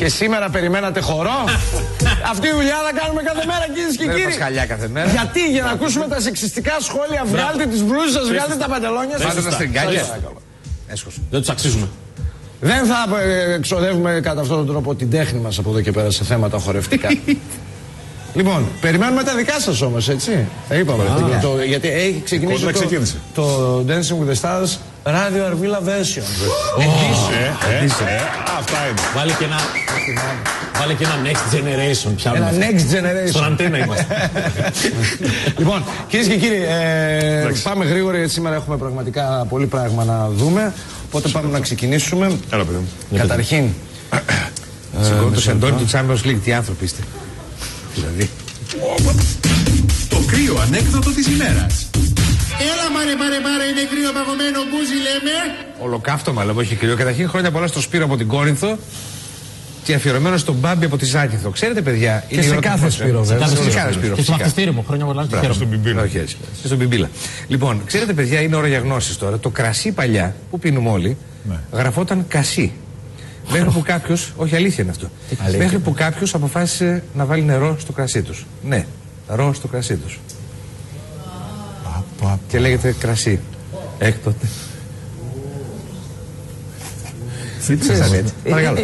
Και σήμερα περιμένατε χορό. Αυτή η δουλειά θα κάνουμε κάθε μέρα, κυρίες και κύριοι. Πασχαλιά κάθε μέρα. Γιατί, για να ακούσουμε τα σεξιστικά σχόλια, βγάλτε τις μπλούζες σας, βγάλτε τα παντελόνια σας. Πάτε τα στριγκάλια. Δεν τους αξίζουμε. Δεν θα εξοδεύουμε κατά αυτόν τον τρόπο την τέχνη μας από εδώ και πέρα σε θέματα χορευτικά. Λοιπόν, περιμένουμε τα δικά σας όμως, έτσι. Είπαμε. Γιατί έχει ξεκινήσει το Dancing with the Stars Radio Arvila version. Αυτά είναι. Βάλε και ένα Next Generation. Ένα Next Generation. Στον αντένα είμαστε. Λοιπόν, κυρίες και κύριοι, πάμε γρήγορα γιατί σήμερα έχουμε πραγματικά πολύ πράγμα να δούμε. Οπότε πάμε να ξεκινήσουμε. Έλα, παιδί μου. Καταρχήν. Σηκώνει το σεντόνι του Champions League. Τι άνθρωποι είστε. Δηλαδή. Το κρύο ανέκδοτο της ημέρας. Έλα μάρε, είναι κρύο παγωμένο μπούζι λέμε. Ολοκαύτωμα λέμε, όχι κρύο. Καταρχήν χρόνια πολλά στο Σπύρο από την Κόρινθο και αφιερωμένο στον Μπάμπη από τη Ζάκυνθο. Ξέρετε, παιδιά. Και σε κάθε Σπύρο, βέβαια. Σε κάθε Σπύρο. Και στο μαθητήρι μου, χρόνια πολλά. Και στον Μπιμπίλα. Όχι έτσι. Και στον Μπιμπίλα. Λοιπόν, ξέρετε, παιδιά, είναι ώρα για γνώσεις τώρα. Το κρασί παλιά που πίνουμε όλοι γραφόταν κασί. Μέχρι που κάποιος, όχι αλήθεια είναι αυτό, μέχρι που κάποιος αποφάσισε να βάλει νερό στο κρασί τους. Ναι, νερό στο κρασί τους. Και λέγεται κρασί. Έκτοτε.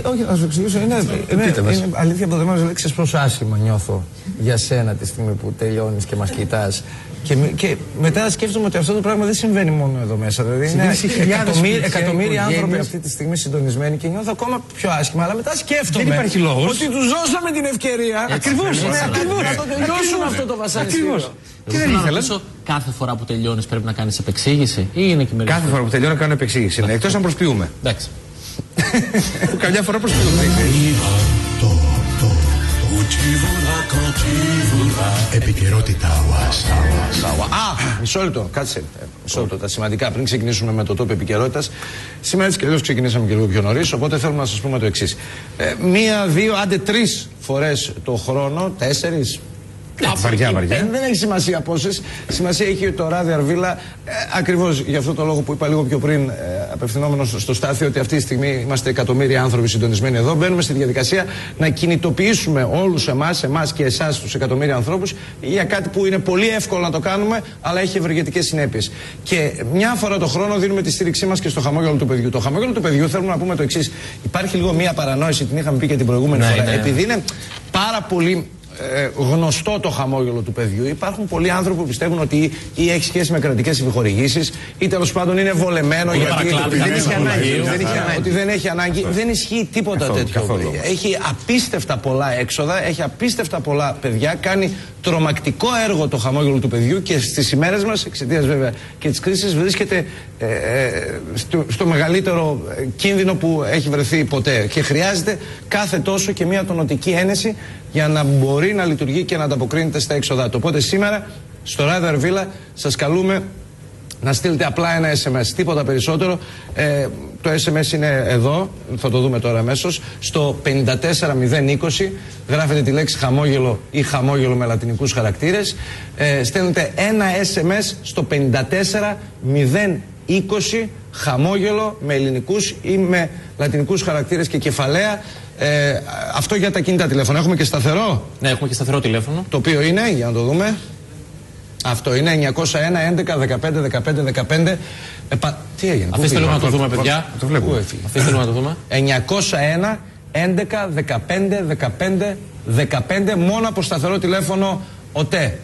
Όχι, να σου εξηγήσω. Είναι αλήθεια από το θέμα να ξέρεις πόσο άσχημα νιώθω για σένα τη στιγμή που τελειώνεις και μας κοιτάς. Και μετά σκέφτομαι ότι αυτό το πράγμα δεν συμβαίνει μόνο εδώ μέσα. Δηλαδή είναι εκατομμύρια άνθρωποι αυτή τη στιγμή συντονισμένοι και νιώθω ακόμα πιο άσχημα. Αλλά μετά σκέφτομαι δεν υπάρχει λόγος ότι τους δώσαμε την ευκαιρία ακριβώς να το τελειώσουν αυτό το βασανιστήριο. Και δεν ήθελα. Κάθε φορά που τελειώνεις πρέπει να κάνεις επεξήγηση ή είναι και μερικές. Κάθε φορά που τελειώνω κάνω επεξήγηση. Εκτός αν προσποιούμε. Εντάξει. Που καμιά φορά προσποιούμε. Επικαιρότητα μισό λεπτό, κάτσε. Μισό λεπτό, τα σημαντικά πριν ξεκινήσουμε με το top επικαιρότητας. Σήμερα έτσι και αλλιώς ξεκινήσαμε και λίγο πιο νωρίς, οπότε θέλουμε να σας πούμε το εξής. Μία, δύο, άντε τρεις φορές το χρόνο, 4. Βαριά. Δεν έχει σημασία πόσες. Σημασία έχει το ράδιο Αρβίλα. Ακριβώς για αυτό το λόγο που είπα λίγο πιο πριν, απευθυνόμενος στο Στάθη, ότι αυτή τη στιγμή είμαστε εκατομμύρια άνθρωποι συντονισμένοι εδώ. Μπαίνουμε στη διαδικασία να κινητοποιήσουμε όλους εμάς και εσάς τους εκατομμύρια ανθρώπους για κάτι που είναι πολύ εύκολο να το κάνουμε, αλλά έχει ευεργετικές συνέπειες. Και μια φορά το χρόνο δίνουμε τη στήριξή μας και στο χαμόγελο του παιδιού. Το χαμόγελο του παιδιού θέλουμε να πούμε το εξής. Υπάρχει λίγο μια παρανόηση, την είχαμε πει και την προηγούμενη φορά. Επειδή είναι πάρα πολύ γνωστό το χαμόγελο του παιδιού. Υπάρχουν πολλοί άνθρωποι που πιστεύουν ότι ή έχει σχέση με κρατικές επιχορηγήσεις ή τέλος πάντων είναι βολεμένο γιατί δεν έχει ανάγκη. Ότι δεν έχει ανάγκη. Δεν ισχύει τίποτα τέτοιο. Έχει απίστευτα πολλά έξοδα, έχει απίστευτα πολλά παιδιά, κάνει τρομακτικό έργο το χαμόγελο του παιδιού και στις ημέρες μας, εξαιτίας βέβαια και της κρίσης, βρίσκεται στο μεγαλύτερο κίνδυνο που έχει βρεθεί ποτέ. Και χρειάζεται κάθε τόσο και μια τονωτική ένεση για να μπορεί να λειτουργεί και να ανταποκρίνεται στα έξοδά του. Οπότε σήμερα στο Radio Αρβίλα σας καλούμε να στείλετε απλά ένα SMS, τίποτα περισσότερο. Το SMS είναι εδώ, θα το δούμε τώρα αμέσως, στο 54020, γράφετε τη λέξη χαμόγελο ή χαμόγελο με λατινικούς χαρακτήρες. Στέλνετε ένα SMS στο 54020, χαμόγελο με ελληνικούς ή με λατινικούς χαρακτήρες και κεφαλαία. Αυτό για τα κινητά τηλέφωνα. Έχουμε και σταθερό. Ναι, έχουμε και σταθερό τηλέφωνο. Το οποίο είναι, για να το δούμε. Αυτό είναι 901 11 15 15 15. Τι έγινε, αφήστε λίγο να το δούμε, παιδιά. Το βλέπουμε. Αφήστε λίγο να το δούμε. 901 11 15 15 15, μόνο από σταθερό τηλέφωνο ΟΤΕ.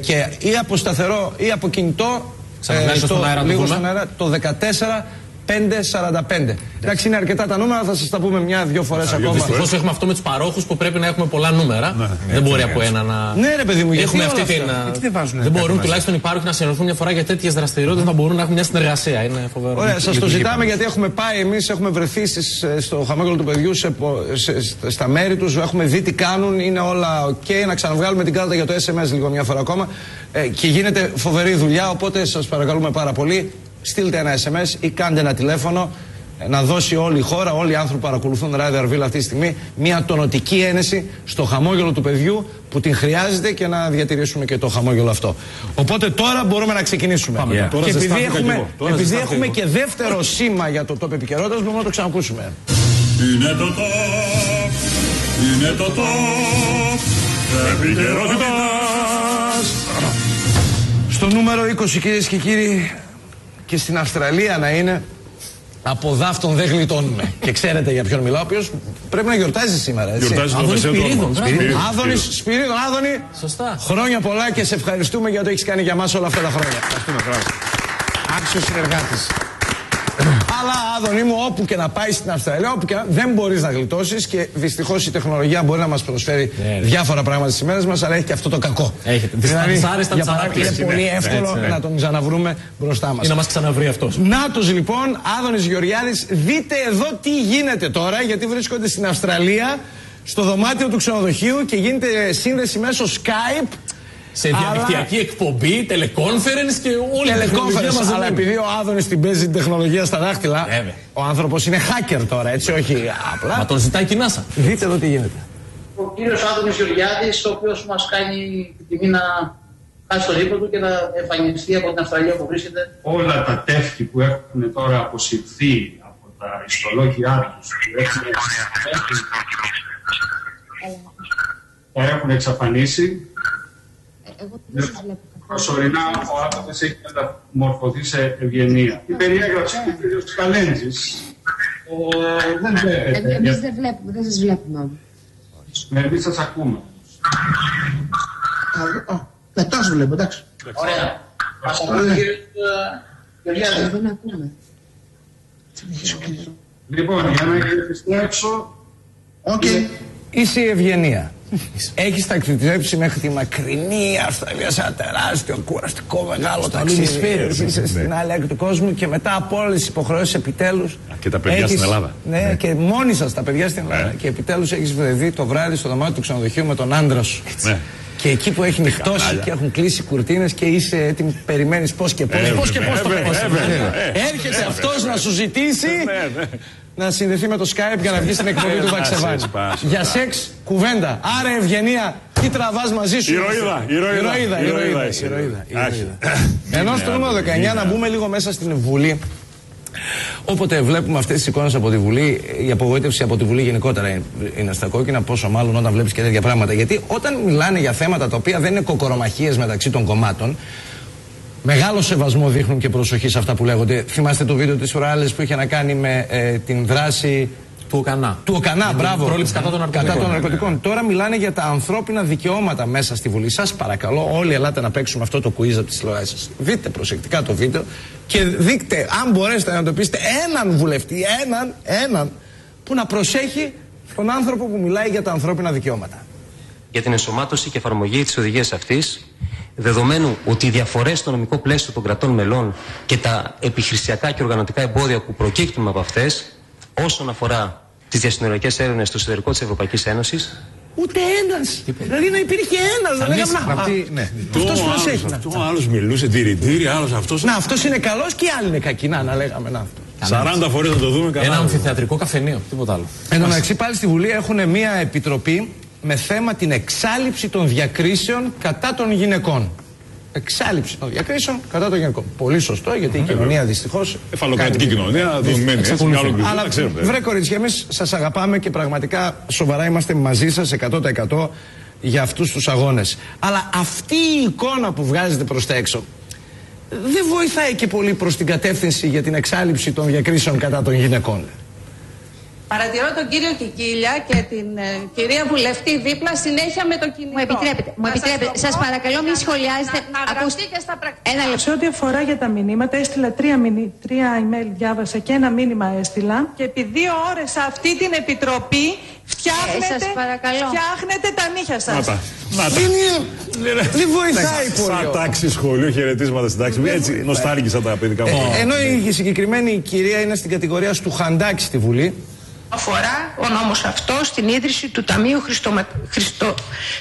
Και ή από σταθερό ή από κινητό. Λίγο στον αέρα, το 14 545. Εντάξει, είναι αρκετά τα νούμερα, θα σας τα πούμε μια-δυο φορές ακόμα. Δυστυχώς έχουμε αυτό με τους παρόχους που πρέπει να έχουμε πολλά νούμερα. Δεν μπορεί από ένα να. Ναι, ρε παιδί μου, έχουμε αυτή την. Δεν μπορούν τουλάχιστον οι πάροχοι να συνεργαστούν μια φορά για τέτοιες δραστηριότητες, να μπορούν να έχουν μια συνεργασία. Είναι φοβερό. Ωραία, σας το ζητάμε γιατί έχουμε πάει εμείς, έχουμε βρεθεί στο χαμόγελο του παιδιού στα μέρη τους, έχουμε δει τι κάνουν, είναι όλα ok. Να ξαναβγάλουμε την κάρτα για το SMS λίγο μια φορά ακόμα. Και γίνεται φοβερή δουλειά, οπότε σας παρακαλούμε πάρα πολύ. Στείλτε ένα SMS ή κάντε ένα τηλέφωνο να δώσει όλη η χώρα, όλοι οι άνθρωποι που παρακολουθούν Radio Αρβίλα αυτή τη στιγμή μια τονωτική ένεση στο χαμόγελο του παιδιού που την χρειάζεται και να διατηρήσουμε και το χαμόγελο αυτό. Οπότε τώρα μπορούμε να ξεκινήσουμε. Και επειδή έχουμε και δεύτερο σήμα για το top επικαιρότητας, μπορούμε να το ξανακούσουμε. Είναι το top Είναι το top επικαιρότητας. Στο νούμερο 20, κυρίες και κύριοι, και στην Αυστραλία να είναι, από δάφτον δεν γλιτώνουμε. Και ξέρετε για ποιον μιλάω, ο οποίος πρέπει να γιορτάζει σήμερα. Γιορτάζει το μεσαίο τόνο. Άδωνης Σπυρίδων. Άδωνη, σωστά. Χρόνια πολλά και σε ευχαριστούμε για το έχεις κάνει για μας όλα αυτά τα χρόνια. Άξιος συνεργάτης. Αλλά Άδωνη μου, όπου και να πάει στην Αυστραλία, όπου και δεν μπορείς να γλιτώσεις, και δυστυχώς η τεχνολογία μπορεί να μας προσφέρει διάφορα πράγματα στις ημέρες μας, αλλά έχει και αυτό το κακό. Δηλαδή, για παράδειγμα, είναι πολύ εύκολο να τον ξαναβρούμε μπροστά μας. Ή να μας ξαναβρει αυτός. Νάτος λοιπόν, Άδωνης Γεωργιάδης, δείτε εδώ τι γίνεται τώρα, γιατί βρίσκονται στην Αυστραλία, στο δωμάτιο του ξενοδοχείου και γίνεται σύνδεση μέσω Skype. Σε διαδικτυακή εκπομπή, teleconference και όλη την τεχνολογία μας. Αλλά επειδή ο Άδωνης την παίζει την τεχνολογία στα δάχτυλα, ο άνθρωπος είναι hacker τώρα, έτσι, όχι απλά. Μα τον ζητάει και η NASA. Δείτε εδώ τι γίνεται. Ο κύριος Άδωνης Γεωργιάδης, ο οποίος μας κάνει την τιμή να χάσει το λίπο του και να εμφανιστεί από την Αυστραλία που βρίσκεται. Όλα τα τεύχη που έχουν τώρα αποσυρθεί από τα ιστολόγια τους, που έχουν εξαφανίσει. Προσωρινά ο άνθρωπος έχει μεταμορφωθεί σε ευγενία. Η περιέγραψη του κ. Καλέντζης δεν βλέπετε. Εμείς δεν βλέπουμε, δεν σας βλέπουμε. Εμείς σας ακούμε. Μετά σας βλέπω, εντάξει. Ωραία. Ας ακούμε κύριε Γεωργιάδη. Δεν ακούμε. Λοιπόν, για να επιστρέψω. Είσαι η ευγενία. Έχεις ταξιδέψει μέχρι τη μακρινή Αυστραλία σε ένα τεράστιο, κουραστικό, μεγάλο ταξίδι. Είσαι στην άλλη άκρη του κόσμου και μετά από όλες τις υποχρεώσεις επιτέλους. Και τα παιδιά στην Ελλάδα. Ναι, και μόνοι σας τα παιδιά στην Ελλάδα. Και επιτέλους έχεις βρεθεί το βράδυ στο δωμάτιο του ξενοδοχείου με τον άντρα σου. Και εκεί που έχει νυχτώσει και έχουν κλείσει κουρτίνες και είσαι έτοιμη, περιμένεις πώς και πώς. Πώς και πώς το έρχεται αυτός να σου ζητήσει να συνδεθεί με το Skype για να βγει στην εκπομπή του Βαξεβάνη. Για σεξ, κουβέντα. Άρα ευγενία, τι τραβάς μαζί σου. Ηρωίδα. Ενώ στο νούμερο 19 να μπούμε λίγο μέσα στην Βουλή. Όποτε βλέπουμε αυτές τις εικόνες από τη Βουλή, η απογοήτευση από τη Βουλή γενικότερα είναι στα κόκκινα, πόσο μάλλον όταν βλέπεις και τέτοια πράγματα. Γιατί όταν μιλάνε για θέματα τα οποία δεν είναι κοκορομαχίες μεταξύ των κομμάτων, μεγάλο σεβασμό δείχνουν και προσοχή σε αυτά που λέγονται. Θυμάστε το βίντεο της προάλλες που είχε να κάνει με την δράση του Οκανά. Του Οκανά, μπράβο. Πρόληψη κατά των ναρκωτικών. Τώρα μιλάνε για τα ανθρώπινα δικαιώματα μέσα στη Βουλή. Σας παρακαλώ, όλοι ελάτε να παίξουμε αυτό το quiz από τις τηλεοράσεις. Δείτε προσεκτικά το βίντεο και δείτε, αν μπορέσετε να εντοπίσετε έναν βουλευτή, έναν που να προσέχει τον άνθρωπο που μιλάει για τα ανθρώπινα δικαιώματα. Για την ενσωμάτωση και εφαρμογή της οδηγίας αυτής, δεδομένου ότι οι διαφορές στο νομικό πλαίσιο των κρατών μελών και τα επιχειρησιακά και οργανωτικά εμπόδια που προκύπτουν από αυτές, όσον αφορά τις διασυνοριακές έρευνες στο εσωτερικό της Ευρωπαϊκής Ένωσης, ούτε ένας. Δηλαδή να υπήρχε ένας. Να λέγαμε αυτός προσέχει. Ο άλλος μιλούσε τηρητήρι, άλλος αυτός. Να, αυτός είναι καλός και οι άλλοι είναι κακοί. Να λέγαμε να. 40 φορές θα το δούμε καλά. Ένα αμφιθεατρικό καφενείο, τίποτα άλλο. Εν τω μεταξύ πάλι στη Βουλή έχουν μια επιτροπή με θέμα την εξάλειψη των διακρίσεων κατά των γυναικών. Εξάλειψη των διακρίσεων κατά των γυναικών. Πολύ σωστό, γιατί η κοινωνία δυστυχώς. Εφαλοκρατική κοινωνία, δομημένη. Αλλά βρε κορίτσια, εμείς σας αγαπάμε και πραγματικά σοβαρά είμαστε μαζί σας 100% για αυτούς τους αγώνες. Αλλά αυτή η εικόνα που βγάζετε προς τα έξω δεν βοηθάει και πολύ προς την κατεύθυνση για την εξάλειψη των διακρίσεων κατά των γυναικών. Παρατηρώ τον κύριο Κικίλια και την κυρία Βουλευτή δίπλα συνέχεια με το κινητό. Μου επιτρέπετε. Σας παρακαλώ μην σχολιάζετε. Να γραφτεί και στα πρακτικά. Σε ό,τι αφορά για τα μηνύματα, έστειλα 3 email, διάβασα και ένα μήνυμα έστειλα. Και επί 2 ώρες αυτή την επιτροπή φτιάχνετε τα νύχια σας. Δεν βοηθάει πολύ. Σαν τάξη σχολείο, χαιρετίσματα στην τάξη. Έτσι νοστάλγησα τα παιδικά μου. Ενώ η συγκεκριμένη κυρία είναι στην κατηγορία του Χαντάκη στη Βουλή. Αφορά ο νόμος αυτός στην ίδρυση του Ταμείου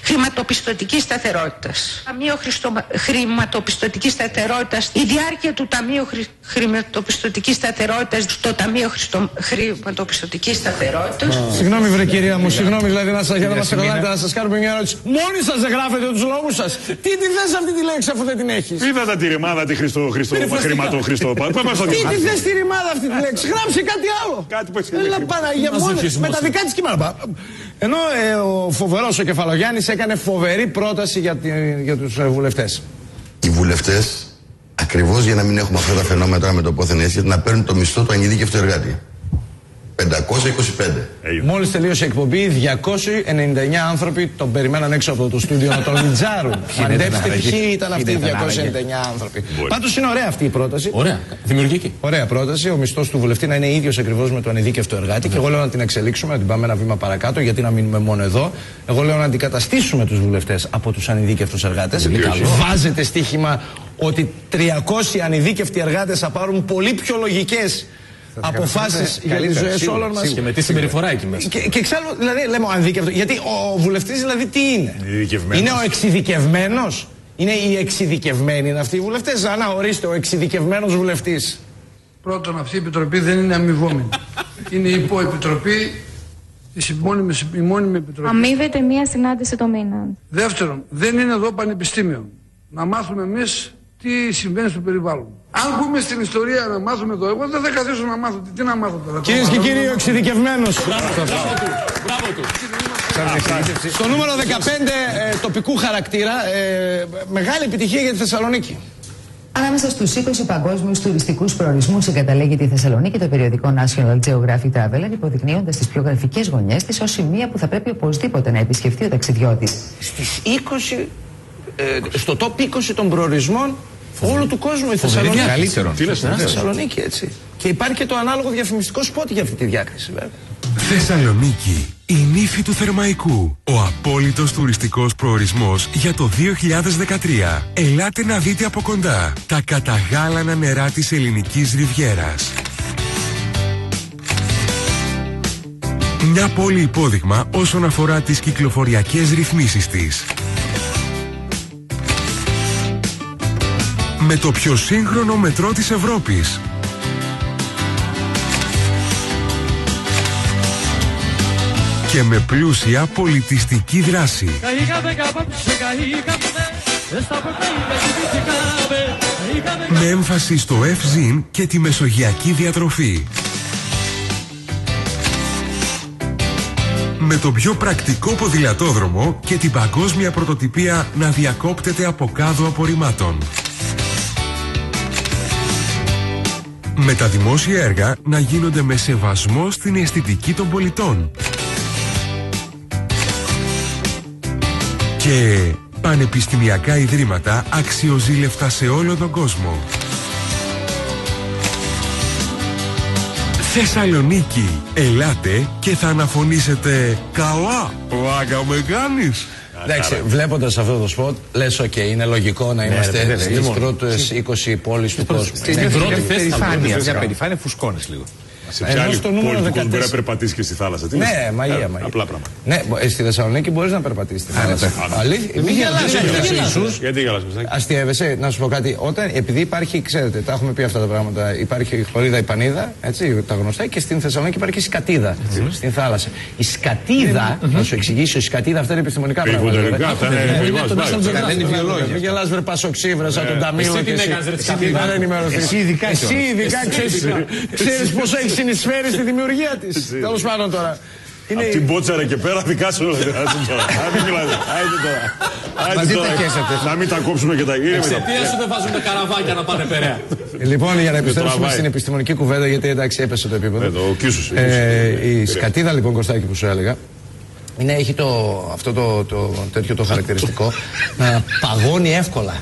Χρηματοπιστωτικής Σταθερότητας. Ταμείο Χρηματοπιστωτικής Σταθερότητας, η διάρκεια του Ταμείου Χρηματοπιστωτικής Σταθερότητας στο Ταμείο Χρηματοπιστωτικής Σταθερότητας. Συγγνώμη βρε κυρία μου, συγγνώμη δηλαδή για να μας τρελάτε, να σας κάνουμε μια ερώτηση. Μόνοι σας δεν γράφετε τους λόγους σας. Τι τη θες αυτή τη λέξη αφού δεν την έχεις? Είδα τη ρημάδα τη χρηματοχρηστό. Τι τη θες τη ρημάδα αυτή τη λέξη? Γράψε κάτι άλλο. Κάτι που έχει. με τα δικά της κείμενα. Ενώ ο φοβερός ο Κεφαλογιάννης έκανε φοβερή πρόταση για τους βουλευτές. Οι βουλευτές, ακριβώς για να μην έχουμε αυτά τα φαινόμενα με το πόθεν έσχετο, να παίρνουν το μισθό του ανειδίκευτου εργάτη. 525. Μόλις τελείωσε η εκπομπή, 299 άνθρωποι τον περιμέναν έξω από το στούντιο να τον λιτζάρουν. Μαντέψτε ποιοι ήταν αυτοί οι 299 άνθρωποι. Πάντως είναι ωραία αυτή η πρόταση. Ωραία. Δημιουργική. Ωραία πρόταση. Ο μισθός του βουλευτή να είναι ίδιος ακριβώς με το ανειδίκευτο εργάτη. Και εγώ λέω να την εξελίξουμε, να την πάμε ένα βήμα παρακάτω, γιατί να μείνουμε μόνο εδώ. Εγώ λέω να αντικαταστήσουμε τους βουλευτές από τους ανειδίκευτους εργάτες. Βάζετε στοίχημα ότι 300 ανειδίκευτοι εργάτες θα πάρουν πολύ πιο λογικές αποφάσεις για τις ζωές όλων μας. Και με τι συμπεριφορά εκεί μέσα. Και εξάλλου, δηλαδή, λέμε ο ανειδίκευτος. Γιατί ο βουλευτής, δηλαδή, τι είναι? Είναι ο εξειδικευμένος. Είναι οι εξειδικευμένοι είναι αυτοί οι βουλευτές. Να ορίστε, ο εξειδικευμένος βουλευτής. Πρώτον, αυτή η επιτροπή δεν είναι αμοιβόμενη. Είναι η υποεπιτροπή, η μόνιμη επιτροπή. Αμείβεται μία συνάντηση το μήνα. Δεύτερον, δεν είναι εδώ πανεπιστήμιο. Να μάθουμε εμείς τι συμβαίνει στο περιβάλλον. Αν μπούμε στην ιστορία να μάθουμε εδώ, εγώ δεν θα καθίσω να μάθω. Τι να μάθω τώρα. Κυρίες και κύριοι, ο εξειδικευμένος. Μπράβο του. Στο νούμερο 15 τοπικού χαρακτήρα, μεγάλη επιτυχία για τη Θεσσαλονίκη. Ανάμεσα στους 20 παγκόσμιους τουριστικούς προορισμούς εγκαταλέγεται η Θεσσαλονίκη. Το περιοδικό National Geographic Traveler, υποδεικνύοντας τις πιο γραφικές γωνιές της ως σημεία που θα πρέπει οπωσδήποτε να επισκεφτεί ο ταξιδιώτης. Στις 20, στο top 20 των προορισμών όλου του κόσμου η Θεσσαλονίκη. Καλύτερο. Τι λες, Θεσσαλονίκη, έτσι. Και υπάρχει και το ανάλογο διαφημιστικό σπότ για αυτή τη διάκριση, βέβαια. Θεσσαλονίκη, η νύφη του Θερμαϊκού. Ο απόλυτος τουριστικός προορισμός για το 2013. Ελάτε να δείτε από κοντά τα καταγάλανα νερά της ελληνικής ριβιέρας. Μια πόλη υπόδειγμα όσον αφορά τις κυκλοφοριακές ρυθμίσεις της. Με το πιο σύγχρονο μετρό της Ευρώπης. Και με πλούσια πολιτιστική δράση. Με έμφαση στο Ευζήν και τη μεσογειακή διατροφή. Με το πιο πρακτικό ποδηλατόδρομο και την παγκόσμια πρωτοτυπία να διακόπτεται από κάδο απορριμμάτων. Με τα δημόσια έργα να γίνονται με σεβασμό στην αισθητική των πολιτών. Και πανεπιστημιακά ιδρύματα αξιοζήλευτα σε όλο τον κόσμο. Θεσσαλονίκη, ελάτε και θα αναφωνήσετε «Καλά, πλάκα με κάνεις». Εντάξει, βλέποντας αυτό το σποτ, λες οκ, είναι λογικό να είμαστε στις πρώτες 20 πόλεις του κόσμου. Στην πρώτη περηφάνεια, μια περηφάνεια φουσκώνες λίγο. Σε ποια άλλη πόλη του κόσμου μπορεί να περπατήσει και στη θάλασσα? Ναι, μαγεία. Απλά πράγματα. Ναι, στη Θεσσαλονίκη μπορείς να περπατήσεις στη θάλασσα. Αλήθεια. Μην γελάσεις. Γιατί γελάς? Αστιεύεσαι, να σου πω κάτι. Επειδή υπάρχει, ξέρετε, τα έχουμε πει αυτά τα πράγματα. Υπάρχει η χλωρίδα, η πανίδα, έτσι, τα γνωστά, και στην Θεσσαλονίκη υπάρχει η σκατίδα. Στην θάλασσα. Η σκατίδα, να σου εξηγήσω, η σκατίδα αυτά είναι επιστημονικά πράγματα. Είναι βιολόγια. Μην γελάς, βρε Πασοξίβρα, σαν τον Ταμίλο. Εσύ ειδικά ξέρεις πόσο έχει συνεισφέρει στη δημιουργία της. Τέλος πάντων τώρα. Απ' την Μπότσαρα και πέρα δικά σου. Άιντε τώρα. Να μην τα κόψουμε και τα γύρω. Εξαιτίας σου δεν βάζουν τα καραβάκια να πάνε Περαία. Λοιπόν, για να επιστρέψουμε στην επιστημονική κουβέντα, γιατί εντάξει έπεσε το επίπεδο. Η σκατίδα λοιπόν, Κωστάκη, που σου έλεγα, έχει αυτό το τέτοιο το χαρακτηριστικό να παγώνει εύκολα.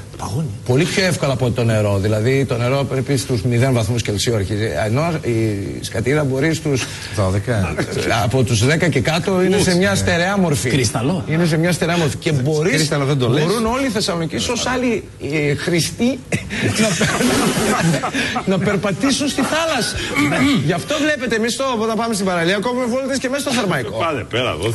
Πολύ πιο εύκολα από το νερό. Δηλαδή το νερό πρέπει στους 0 βαθμούς Κελσίου αρχίζει. Ενώ η σκατίδα μπορεί στους 12. Από τους 10 και κάτω είναι σε μια στερεά μορφή. Κρυσταλλό. Είναι σε μια στερεά μορφή. Και μπορούν όλοι οι Θεσσαλονικοί ως άλλοι χρηστοί να περπατήσουν στη θάλασσα. Γι' αυτό βλέπετε εμείς όταν πάμε στην παραλία κόβουμε βόλτες και μέσα στο Θερμαϊκό. Πάνε πέρα εδώ.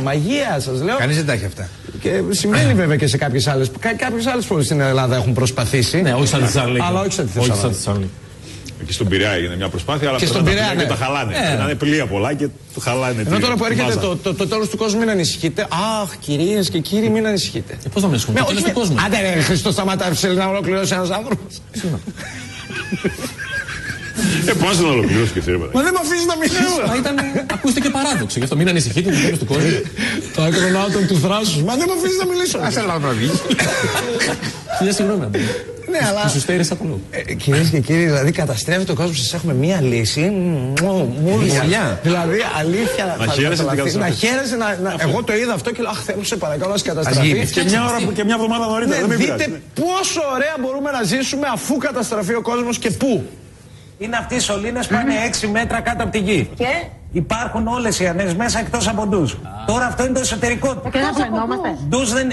Μαγεία σας λέω. Κανείς δεν τα έχει αυτά. Και σημαίνει βέβαια και σε κάποιες άλλες πόλεις στην Ελλάδα έχουν προσπαθήσει. Ναι, όχι σαν τη Θεσσαλονίκη. Αλλά όχι σαν τη Θεσσαλονίκη. Εκεί στον Πειραιά έγινε μια προσπάθεια, αλλά και στον Πειραιά, και τα χαλάνε. Είναι πλοία πολλά και το χαλάνε. Ενώ τώρα που έρχεται το τέλος του κόσμου, μην ανησυχείτε. Αχ, κυρίες και κύριοι, μην ανησυχείτε. Πώς να μην ανησυχούμε? Το τέλος του κόσμου. Άντε ρε, Χριστό, σταματά να ολοκληρώσει ένας άνθρωπος. Πας να ολοκληρώσει και θύμα. Μα δεν με αφήσει να μιλήσω. Ακούστηκε παράδοξο, γι' αυτό μην ανησυχείτε του τέλους του κόσμου. Το ακροναύτων του θράσους. Μα δεν με αφήσει να μιλήσω. Ας έλα να βγει. Χίλια συγγνώμη. Ναι, αλλά. Σου στέρισε από λόγο. Κυρίες και κύριοι, δηλαδή καταστρέφει το κόσμο. Σας έχουμε μία λύση. Μουλιά. Δηλαδή, αλήθεια. Να χαίρεσαι. Εγώ το είδα αυτό και λέω, αχ, θέλω σε παρακαλώ να καταστραφεί. Και μια εβδομάδα νωρίτερα. Δείτε πόσο ωραία μπορούμε να ζήσουμε αφού καταστραφεί ο κόσμος και πού. Είναι αυτοί οι σωλήνες που είναι 6 μέτρα κάτω από τη γη. Και υπάρχουν όλες οι ανές μέσα εκτός από ντους. Τώρα αυτό είναι το εσωτερικό του. Και δεν φαινόμαστε. Ντους δεν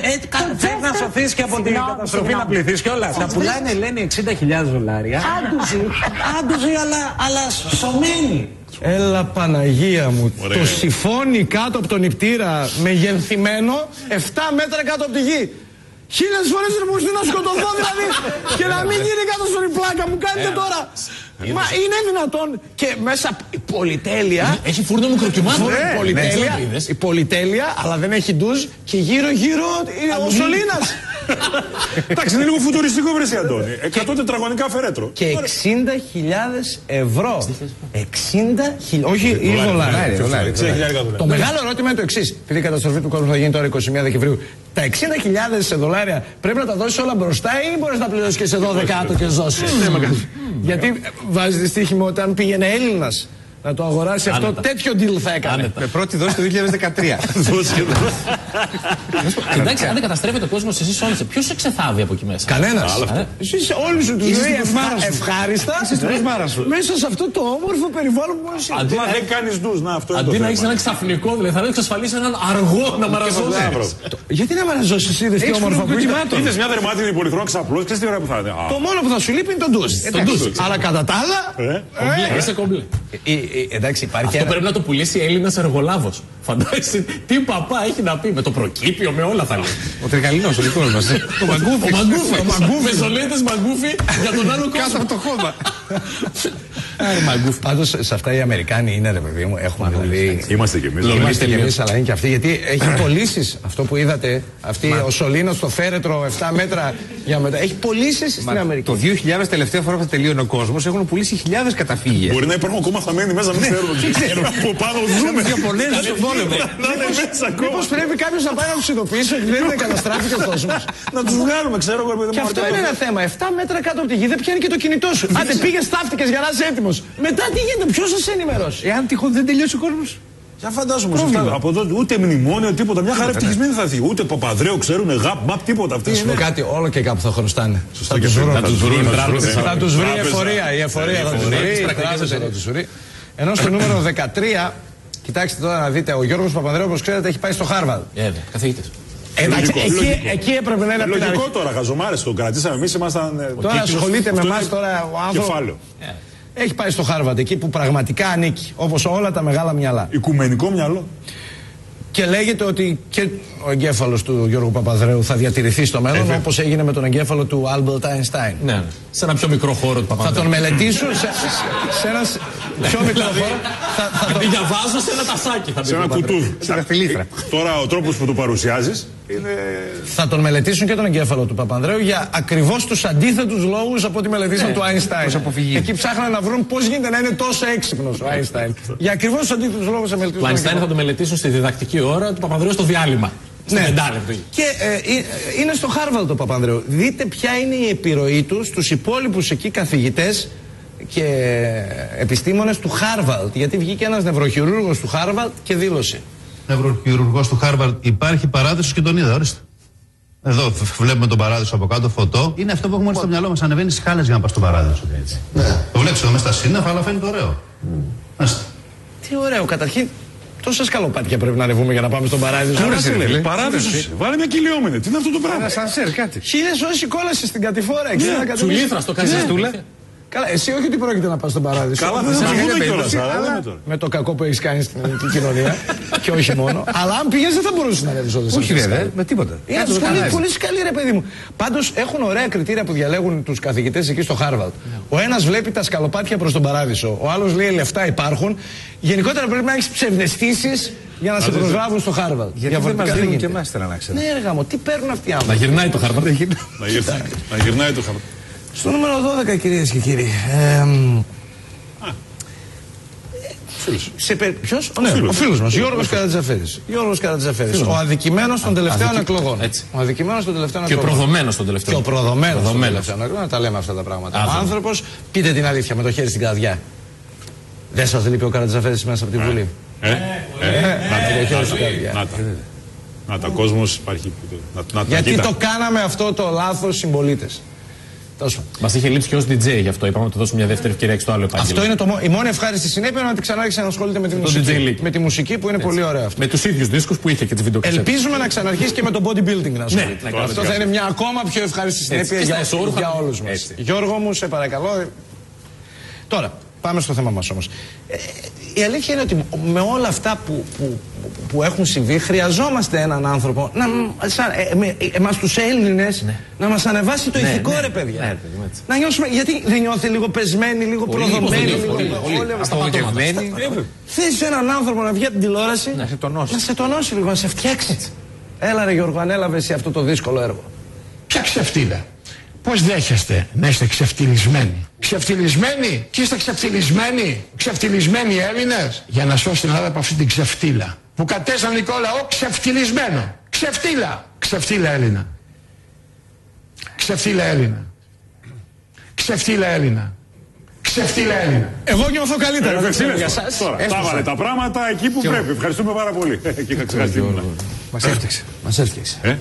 θέλει να σωθείς και από την καταστροφή να πληθείς κιόλας. Τα πουλάνε λένε $60,000. Άντουζοι αλλά σωμένοι. Έλα Παναγία μου, το σιφόνι κάτω από τον νηπτήρα μεγενθυμένο 7 μέτρα κάτω από τη γη. 1000 φορές ρε μου να σκοτωθώ δηλαδή και να μην γίνει κάτω στον πλάκα μου κάνετε τώρα. Μα είναι δυνατόν και μέσα η πολυτέλεια. Έχει φούρνο μικροκυμάτων. Η πολυτέλεια, αλλά δεν έχει ντουζ και γύρω-γύρω είναι ο σωλήνας. Εντάξει, είναι λίγο φουτουριστικό βρεσί, Αντώνη. 100 τετραγωνικά φερέτρο. Και 60.000 ευρώ. 60.000, όχι ή δολάρια. Το μεγάλο ερώτημα είναι το εξής. Επειδή η καταστροφή του κόσμου θα γίνει τώρα 21 Δεκεμβρίου, τα 60.000 δολάρια πρέπει να τα δώσει όλα μπροστά ή μπορείς να πληρώσεις και σε 12 άτο και ζώσεις? Γιατί βάζει τη στοίχημα όταν πήγαινε Έλληνας να το αγοράσει αυτό, τέτοιο deal θα έκανε. Με πρώτη δόση το 2013. Εντάξει, αν δεν καταστρέφεται ο κόσμος, εσείς όλοι, ποιος σε ξεθάβει από εκεί μέσα? Κανένας. Εσείς όλοι σου τους λέει ευχάριστα μέσα σε αυτό το όμορφο περιβάλλον που είσαι. Αντί να δεν κάνεις ντους, να αυτό. Αντί να έχεις έναν ξαφνικό, δηλαδή θα εξασφαλίσει έναν αργό να μαραζώσεις. Γιατί να μαραζώσεις, είδες τι όμορφα που είναι? Είδες μια δερμάτινη πολυθρόνα ξαπλώς, ξέρεις τι ωραία που θα είναι. Το μόνο που θα σου λείπει είναι το ντους. Αλλά κατά τα άλλα. Είσαι κομπλέ. Εντάξει, υπάρχει αυτό πρέπει να το πουλήσει Έλληνας εργολάβος. Φαντάζεσαι τι παπά έχει να πει με το προκήπιο, με όλα θα λέει. Ο Τρικαλινός, ο δικός μας. Ο Μαγκούφι. Με ζολέτες Μαγκούφι για τον άλλο κόσμο. Κάτω από το χώμα. Πάντως σε αυτά οι Αμερικάνοι είναι, ρε παιδί μου, έχουμε δηλαδή. Είμαστε κι εμείς. Είμαστε κι εμείς, αλλά είναι και αυτοί. Γιατί έχει πωλήσεις. Αυτό που είδατε, ο σωλήνος στο φέρετρο 7 μέτρα για μετά. Έχει πωλήσεις στην Αμερική. Το 2000 τελευταία φορά που θα τελείωνε ο κόσμος έχουν πουλήσει χιλιάδες καταφύγια. Μπορεί να υπάρχουν ακόμα χαμένοι μέσα, μην ξέρουμε. Από πάνω ζούμε. Ιαπωνέζοι στον πόλεμο. Μήπως πρέπει κάποιος να πάει να τους ειδοποιήσει ότι δεν καταστράφηκε ο κόσμος? Να τους βγάλουμε, ξέρω εγώ. Και αυτό είναι ένα θέμα. 7 μέτρα κάτω από τη γη δεν πιάνει και το κινητό σου. Άντε πήγες, στάφτηκες για να είσαι έτοιμος. Μετά τι γίνεται, ποιος θα σε ενημερώσει? Εάν τυχόν δεν τελειώσει ο κόσμος. Για φαντάζομαι από εδώ ούτε μνημόνιο, τίποτα. Μια χαρά ευτυχισμένη θα φύγει. Ούτε Παπαδρέου ξέρουν, γαπ, τίποτα. Να σου πω κάτι, όλο και κάπου θα χρωστάνε. Θα τους βρει η εφορία. Η εφορία θα τους βρει. Ενώ στο νούμερο 13, κοιτάξτε τώρα να δείτε, ο Γιώργος Παπανδρέου, όπως ξέρετε, έχει πάει στο Χάρβαρντ. Καθηγητής. Εκεί έπρεπε να είναι από την αρχή. Λογικό τώρα, χαζομάρες τον κρατήσαμε εμείς, ήμασταν. Τώρα ασχολείται με εμάς τώρα ο άνθρωπος. Κεφάλαιο. Έχει πάει στο Χάρβαρντ, εκεί που πραγματικά ανήκει, όπως όλα τα μεγάλα μυαλά. Οικουμενικό μυαλό. Και λέγεται ότι και ο εγκέφαλος του Γιώργου Παπανδρέου θα διατηρηθεί στο μέλλον, όπως έγινε με τον εγκέφαλο του Άλμπερτ Αϊνστάιν. Ναι, σε ένα πιο μικρό χώρο του Παπανδρέου. Θα τον μελετήσουν σε ένα πιο μικρό χώρο. Θα τον διαβάζω σε ένα τασάκι. Σε ένα κουτούδι. Σε ένα φιλήθρα. Τώρα ο τρόπος που το παρουσιάζεις είναι. Θα τον μελετήσουν και τον εγκέφαλο του Παπανδρέου για ακριβώς τους αντίθετους λόγους από ό,τι μελετήσαν του Αϊνστάιν. Εκεί ψάχναν να βρουν πώς γίνεται να είναι τόσο έξυπνος ο Αϊνστάιν. Για ακριβώς τους αντίθετους λόγους θα μελετήσουν. Του Αϊνστάιν θα το μελετήσουν στη διδακτική ώρα, του Παπανδρέου στο διάλειμμα. Ναι. Και είναι στο Χάρβαρντ το Παπανδρέου. Δείτε ποια είναι η επιρροή του στους υπόλοιπους εκεί καθηγητές και επιστήμονες του Χάρβαρντ. Γιατί βγήκε ένας νευροχειρούργος του Χάρβαρντ και δήλωσε. Νευροχειρουργός του Χάρβαρντ, υπάρχει παράδεισος και τον είδα, ορίστε. Εδώ βλέπουμε τον παράδεισο από κάτω, φωτό. Είναι αυτό που έχουμε στο μυαλό μας. Ανεβαίνει σκάλες για να πας στον παράδεισο. Ναι. Το βλέπεις εδώ μέσα στα σύννεφα, αλλά φαίνεται ωραίο. Τι ωραίο, καταρχήν. Τόσα σκαλοπάτια πρέπει να ανεβούμε για να πάμε στον παράδεισο. Παράδεισος. Βάλε μια κυλιόμενη. Τι είναι αυτό το πράγμα? Σαν σέρ, κάτι. 1000 ώρες η κόλαση στην κατηφόρα. Τσουλήθρα στο καζιστούλα. Καλά, εσύ όχι ότι πρόκειται να πας στον παράδεισο. Καλά, δεν θα κιόλας. Με το κακό που έχεις κάνει στην ελληνική κοινωνία. Και όχι μόνο. Αλλά αν πήγες δεν θα μπορούσες να ανέβεις όλες. Όχι, βέβαια, με τίποτα. Είναι πολύ σκαλί, ρε παιδί μου. Πάντως έχουν ωραία κριτήρια που διαλέγουν τους καθηγητές εκεί στο Χάρβαρντ. Ο ένας βλέπει τα σκαλοπάτια προς τον παράδεισο. Ο άλλος λέει λεφτά υπάρχουν. Γενικότερα πρέπει να έχεις ψευδαισθήσεις για να σε προσλάβουν στο Χάρβαρντ. Γιατί δεν μας δίνουν και εμάς, θέλω να ξέρω. Ναι, έργα μου, τι παίρνουν αυτοί οι άνθρωποι. Να γυρνάει το Χάρβαρντ. Να γυρνάει το Χάρβαρντ. Στο νούμερο 12, κυρίες και κύριοι. Ποιος? Ο φίλος μας, Γιώργος Καρατζαφέρης. Ο αδικημένος των τελευταίων εκλογών. Ο αδικημένος των τελευταίων εκλογών. Και ο προδομένος των τελευταίων. Και ο προδομένος των τελευταίων εκλογών. Να τα λέμε αυτά τα πράγματα. Ο άνθρωπος, πείτε την αλήθεια με το χέρι στην καρδιά. Δεν σας λείπει ο Καρατζαφέρης μέσα από τη Βουλή? Να τα κόσμος υπάρχει. Γιατί το κάναμε αυτό το λάθος συμπολίτες? Μας είχε λείψει και ως DJ, γι' αυτό είπαμε να του δώσουμε μια δεύτερη ευκαιρία και στο άλλο επάγγελμα. Αυτό είναι η μόνη ευχάριστη συνέπεια, να ξανάρχισε να ασχολείται με τη μουσική. Με τη μουσική που είναι πολύ ωραία αυτό. Με τους ίδιους δίσκους που είχε και τις βιντεοκασέτες. Ελπίζουμε να ξαναρχίσει και με το bodybuilding να ασχολείται. Αυτό θα είναι μια ακόμα πιο ευχάριστη συνέπεια για όλους μας. Γιώργο μου, σε παρακαλώ. Τώρα, πάμε στο θέμα μας όμως. Η αλήθεια είναι ότι με όλα αυτά που έχουν συμβεί, χρειαζόμαστε έναν άνθρωπο, εμάς τους Έλληνες, να μας ανεβάσει το ηθικό, ρε παιδιά. Να νιώσουμε, γιατί δεν νιώθει λίγο πεσμένοι, λίγο προδομένοι, λίγο απογευμένοι? Θες έναν άνθρωπο να βγει από την τηλεόραση, να σε τονώσει λίγο, να σε φτιάξει. Έλα ρε Γιώργο, ανέλαβε εσύ αυτό το δύσκολο έργο. Ποια ξεφτύλα? Πώς δέχεστε να είστε ξεφτυλισμένοι? Ξεφτυλισμένοι? Και είστε ξεφτυλισμένοι? Ξεφτυλισμένοι Έλληνες? Για να σώσει την Ελλάδα από αυτή την ξεφτύλα που κατέσαν ελληνικό λαό ξεφτυλισμένο. Ξεφτύλα. Ξεφτύλα Έλληνα. Ξεφτύλα Έλληνα. Ξεφτύλα Έλληνα. Ξεφτύλα Έλληνα. Εγώ νιώθω καλύτερα. Για σας. Τα βάλε τα πράγματα εκεί που πρέπει. Ευχαριστούμε πάρα πολύ. Μας έφτιαξε.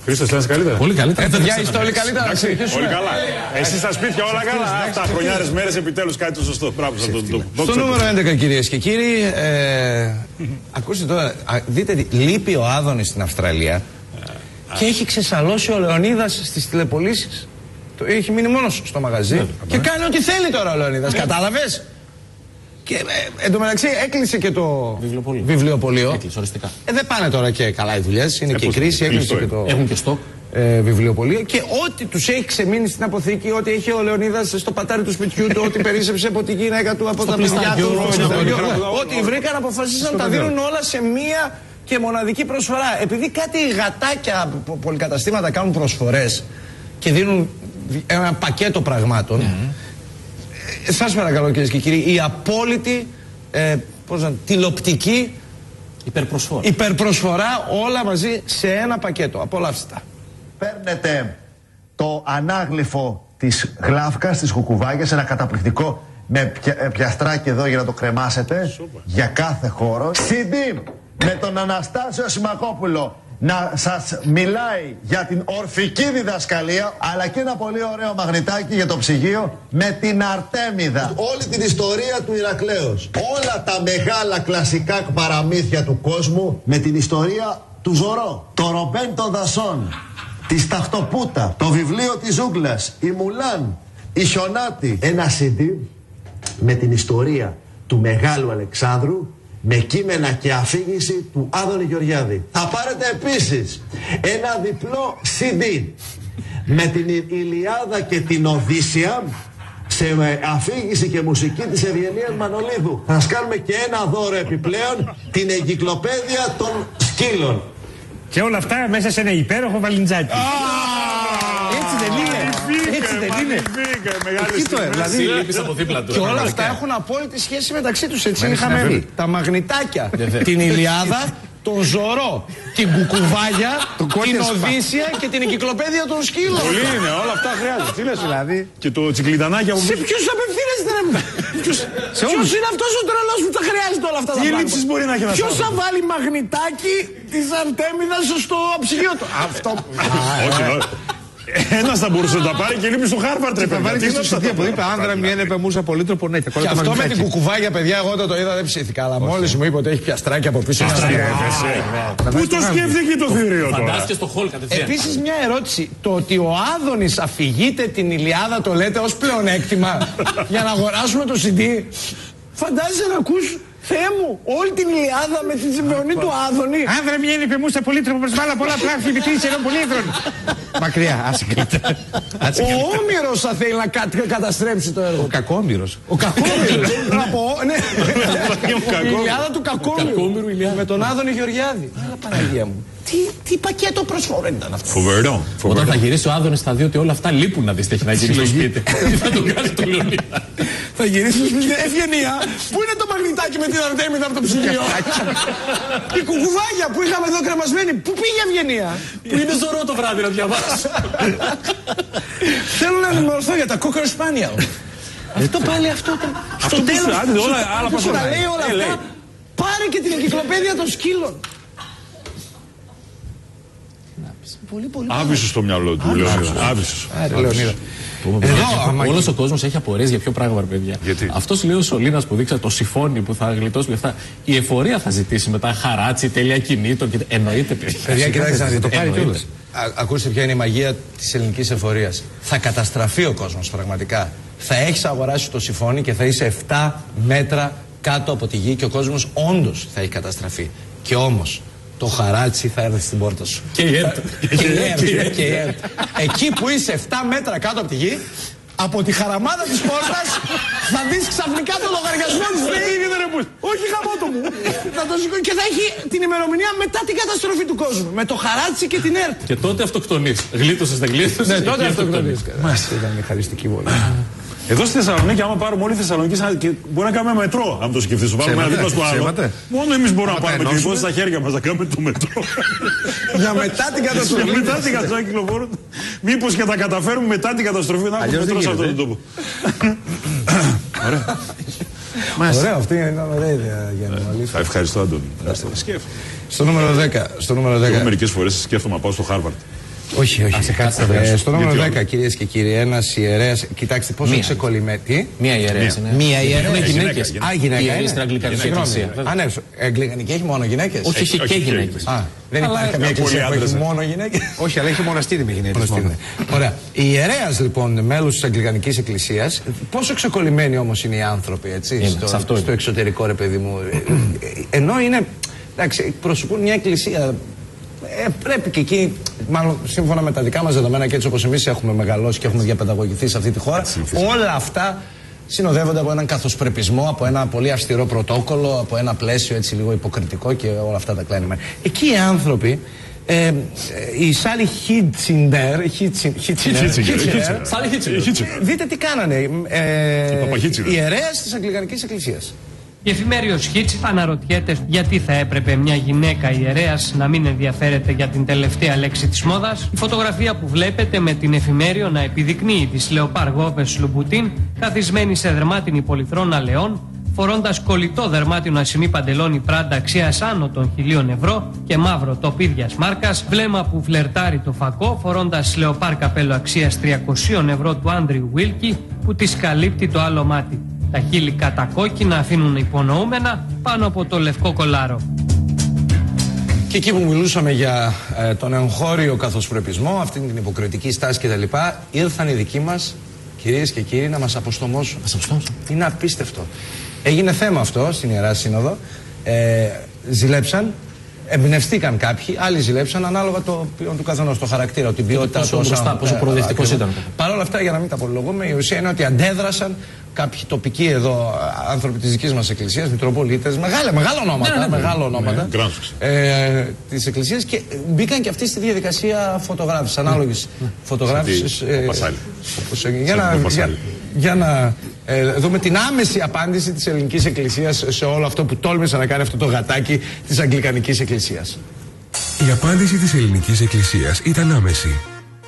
Χρήστος, λες καλύτερα? Πολύ καλύτερα. Παιδιά, είστε όλοι καλύτερα? Όλοι καλά. Εσείς στα σπίτια όλα καλά? Αυτά χρονιάρες μέρες επιτέλους κάτι το σωστό. Στο νούμερο 11, κυρίες και κύριοι, ακούστε τώρα, δείτε, λείπει ο Άδωνης στην Αυστραλία και έχει ξεσαλώσει ο Λεωνίδας στις τηλεπωλήσεις. Έχει μείνει μόνος στο μαγαζί και κάνει ό,τι θέλει τώρα ο Λεωνίδας. Κατάλαβες? Και εν τω μεταξύ έκλεισε και το βιβλιοπωλείο. Έκλεισε οριστικά. Δεν πάνε τώρα και καλά οι δουλειές. Είναι και η κρίση, έκλεισε και το έχουν και στόκ βιβλιοπωλείο. Και ό,τι τους έχει ξεμείνει στην αποθήκη, ό,τι έχει ο Λεωνίδας στο πατάρι του σπιτιού του, ό,τι περίσσεψε από τη γυναίκα του, από τα παιδιά του, ό,τι βρήκαν, αποφασίσαν να τα δίνουν όλα σε μία και μοναδική προσφορά. Επειδή κάτι γατάκια πολυκαταστήματα κάνουν προσφορές και δίνουν ένα πακέτο πραγμάτων. Σας παρακαλώ κυρίες και κύριοι, η απόλυτη τηλεοπτική υπερπροσφορά όλα μαζί σε ένα πακέτο. Απολαύστε τα. Παίρνετε το ανάγλυφο της γλάφκας, της κουκουβάγιας, ένα καταπληκτικό με πιαστράκι εδώ για να το κρεμάσετε για κάθε χώρο. CD με τον Αναστάσιο Σιμακόπουλο να σας μιλάει για την ορφική διδασκαλία, αλλά και ένα πολύ ωραίο μαγνητάκι για το ψυγείο με την Αρτέμιδα. Όλη την ιστορία του Ηρακλέως, όλα τα μεγάλα κλασικά παραμύθια του κόσμου με την ιστορία του Ζωρό, το Ρομπέν των Δασών, τη Σταχτοπούτα, το βιβλίο της Ζούγκλας, η Μουλάν, η Χιονάτη. Ένα CD με την ιστορία του Μεγάλου Αλεξάνδρου, με κείμενα και αφήγηση του Άδωνη Γεωργιάδη. Θα πάρετε επίσης ένα διπλό CD με την Ηλιάδα και την Οδύσσεια σε αφήγηση και μουσική της Ευγενίας Μανολίδου. Θα σας κάνουμε και ένα δώρο επιπλέον, την εγκυκλοπαίδεια των σκύλων. Και όλα αυτά μέσα σε ένα υπέροχο βαλιντζάκι. Έτσι δεν είναι? Έτσι δεν είναι? Δηλαδή, και όλα αυτά έχουν απόλυτη σχέση μεταξύ τους. Έτσι είχαμε δει. Τα μαγνητάκια, την Ηλιάδα, τον Ζωρό, την Κουκουβάγια, την Οδύσσια και την εγκυκλοπαίδεια των σκύλων. Πολύ είναι, όλα αυτά χρειάζεται. Τι λες δηλαδή? Και το τσικλιτανάκι από πίσω. Σε ποιους απευθύνεστε, ρε? Ποιος είναι αυτός ο τρελός που τα χρειάζεται όλα αυτά τα πράγματα? Τι λήψεις μπορεί να έχει να Ποιος θα βάλει μαγνητάκι της Αρτέμιδας στο ψυγείο του? Αυτό. Ένας θα μπορούσε να τα πάρει και λείπει στο Χάρβαρτ, ρε παιδιά. Τι είναι αυτό που είπε, άνδρα μια επεμούσα πολύτροπο, ναι. Και αυτό με την κουκουβάγια, παιδιά, εγώ όταν το είδα δεν ψήθηκα. Αλλά μόλις μου είπε ότι έχει πιαστράκι από πίσω. Πού το σκέφτηκε το θηρίο τώρα? Φαντάστηκε στο χολ κατευθείαν. Επίσης μια ερώτηση. Το ότι ο Άδωνης αφηγείται την Ηλιάδα το λέτε ως πλεονέκτημα για να αγοράσουμε το CD? Φαντάζεσαι να ακούς, Θεέ μου, όλη την Ηλιάδα με την συμπεωνή του Άδωνη. Άνδρα μια είναι πεμούσα πολύτροπο, προσβάλλα πολλά πλάθη επιτήρηση ενώ πολύτρων. Μακριά, άσε καλύτερα. Ο Όμηρος θα θέλει να καταστρέψει το έργο. Ο Κακόμηρος. Ο Κακόμηρος. Να πω, ναι. Η Ηλιάδα του Κακόμηρου. Με τον Άδωνη Γεωργιάδη. Αλλά Παναγία μου. Τι πακέτο προσφορών ήταν αυτό? Φοβερό. Όταν θα γυρίσει ο Άδωνης θα δει ότι όλα αυτά λείπουν, να δεις τι έχει να γίνει στο σπίτι. Τι θα τον κάνει το Λεωνίδα. Θα γυρίσουμε στην Ευγενία. Πού είναι το μαγνητάκι με την Αρτέμιδα από το ψυγείο? Η κουκουβάγια που είχαμε εδώ κρεμασμένη. Πού πήγε η Ευγενία? Που είναι ζωρό το βράδυ να διαβάσω. Θέλω να ενημερωθώ για τα Cocker Spaniel. Αυτό πάλι αυτό. Στο τέλος. Που τα λέει όλα αυτά. Πάρε και την εγκυκλοπαίδεια των σκύλων. Άβυσος στο μυαλό του, Άβυσος. Όλος ο κόσμος έχει απορίες για ποιο πράγμα, παιδιά. Αυτός λέει ο Σωλήνας που δείξα το σιφόνι που θα γλιτώσει λεφτά. Η εφορία θα ζητήσει μετά χαράτσι, τέλεια κινήτων. Εννοείται, παιδιά, κοιτάξτε να δείτε, το πάρει κιόλας. Ακούστε ποια είναι η μαγεία της ελληνικής εφορίας. Θα καταστραφεί ο κόσμος πραγματικά. Θα έχεις αγοράσει το σιφόνι και θα είσαι 7 μέτρα κάτω από τη γη και ο κόσμος όντως θα έχει καταστραφεί. Και όμως το χαράτσι θα έρθει στην πόρτα σου. Και η ΕΡΤ. Εκεί που είσαι 7 μέτρα κάτω από τη γη, από τη χαραμάδα της πόρτας θα δεις ξαφνικά το λογαριασμό της ΔΕΗ. Όχι γαμώτο μου. Και θα έχει την ημερομηνία μετά την καταστροφή του κόσμου. Με το χαράτσι και την ΕΡΤ. Και τότε αυτοκτονείς. Γλίτωσες, δεν γλίτωσες. Ναι, τότε αυτοκτονείς. Μάλιστα, ήταν μια χαριστική βόλτα. Εδώ στη Θεσσαλονίκη, άμα πάρουμε όλη τη Θεσσαλονίκη, μπορεί να κάνουμε μετρό. Αν το σκεφτείς, το βάλουμε ένα δίπλα στο άλλο. Μόνο εμείς μπορούμε να πάρουμε την υπόθεση στα χέρια μας, να κάνουμε το μετρό. Για μετά την καταστροφή. Για μετά την καταστροφή κυκλοφορούν. Μήπως και τα καταφέρουμε μετά την καταστροφή να έχουμε μετρό σε αυτόν τον τόπο. Ωραία. Ωραίο, αυτή ήταν ωραία ιδέα, Γιάννη. Ευχαριστώ, Αντώνη. Στο νούμερο 10. Εγώ μερικές φορές σκέφτομαι να πάω στο Χάρβαρντ. Όχι. Στο νούμερο 10, κυρίες και κύριοι, ένας ιερέας. Κοιτάξτε πόσο ξεκολλημένη. Μία ιερέας. Μία ιερέας. Έχουν γυναίκες. Γυναίκα. Στην Αγγλικανική Εκκλησία. Ναι, Αγγλικανική έχει μόνο γυναίκες. Όχι, έχει και γυναίκες. Δεν υπάρχει καμία εκκλησία που έχει μόνο γυναίκες. Όχι, αλλά έχει μοναστήρι με γυναίκες. Ωραία. Η ιερέας λοιπόν, μέλος της Αγγλικανικής Εκκλησίας, πόσο ξεκολλημένοι όμως είναι οι άνθρωποι, έτσι, στο εξωτερικό, ρε παιδί μου. Ενώ είναι. Εντάξει, εκπροσωπούν μια εκκλησία. Πρέπει και εκεί, μάλλον σύμφωνα με τα δικά μας δεδομένα και έτσι όπως εμείς έχουμε μεγαλώσει και έχουμε διαπαιδαγωγηθεί σε αυτή τη χώρα, όλα αυτά συνοδεύονται από έναν καθοσπρεπισμό, από ένα πολύ αυστηρό πρωτόκολλο, από ένα πλαίσιο έτσι λίγο υποκριτικό και όλα αυτά τα κλαίνουμε. Εκεί οι άνθρωποι, η Σάλι Χίτσιντερ, δείτε τι κάνανε, οι ιερέας της Αγγλικανικής Εκκλησίας. Η εφημέριος Χίτς αναρωτιέται γιατί θα έπρεπε μια γυναίκα ιερέας να μην ενδιαφέρεται για την τελευταία λέξη της μόδας. Η φωτογραφία που βλέπετε με την εφημέριο να επιδεικνύει της Λεοπάρ Γόβες Λουμπουτίν καθισμένη σε δερμάτινη πολυθρόνα λεόν, φορώντας κολλητό δερμάτινο ασημί παντελόνι Πράντα αξίας άνω των 1.000 ευρώ και μαύρο τοπ ίδιας μάρκας, βλέμμα που φλερτάρει το φακό, φορώντας Λεοπάρ καπέλο αξίας 300 ευρώ του Άντριου Βίλκι που της καλύπτει το άλλο μάτι. Τα χείλη κατακόκκινα αφήνουν υπονοούμενα πάνω από το λευκό κολάρο. Και εκεί που μιλούσαμε για τον εγχώριο καθοσπρεπισμό, αυτή την υποκριτική στάση κτλ., ήρθαν οι δικοί μας, κυρίες και κύριοι, να μας αποστομώσουν. Είναι απίστευτο. Έγινε θέμα αυτό στην Ιερά Σύνοδο. Ζηλέψαν. Εμπνευστήκαν κάποιοι, άλλοι ζηλέψαν ανάλογα το ποιόν του καθενός, το χαρακτήρα, την ποιότητα του. Πόσο προοδευτικός ήταν. Παρ' όλα αυτά, για να μην τα πολυλογούμε, η ουσία είναι ότι αντέδρασαν κάποιοι τοπικοί εδώ άνθρωποι της δικής μας εκκλησίας, μητροπολίτες, μεγάλα ονόματα της εκκλησίας και μπήκαν και αυτοί στη διαδικασία φωτογράφησης, ανάλογης φωτογράφησης. Για να δούμε την άμεση απάντηση της ελληνικής εκκλησίας σε όλο αυτό που τόλμησε να κάνει αυτό το γατάκι της Αγγλικανικής Εκκλησίας. Η απάντηση της ελληνικής εκκλησίας ήταν άμεση.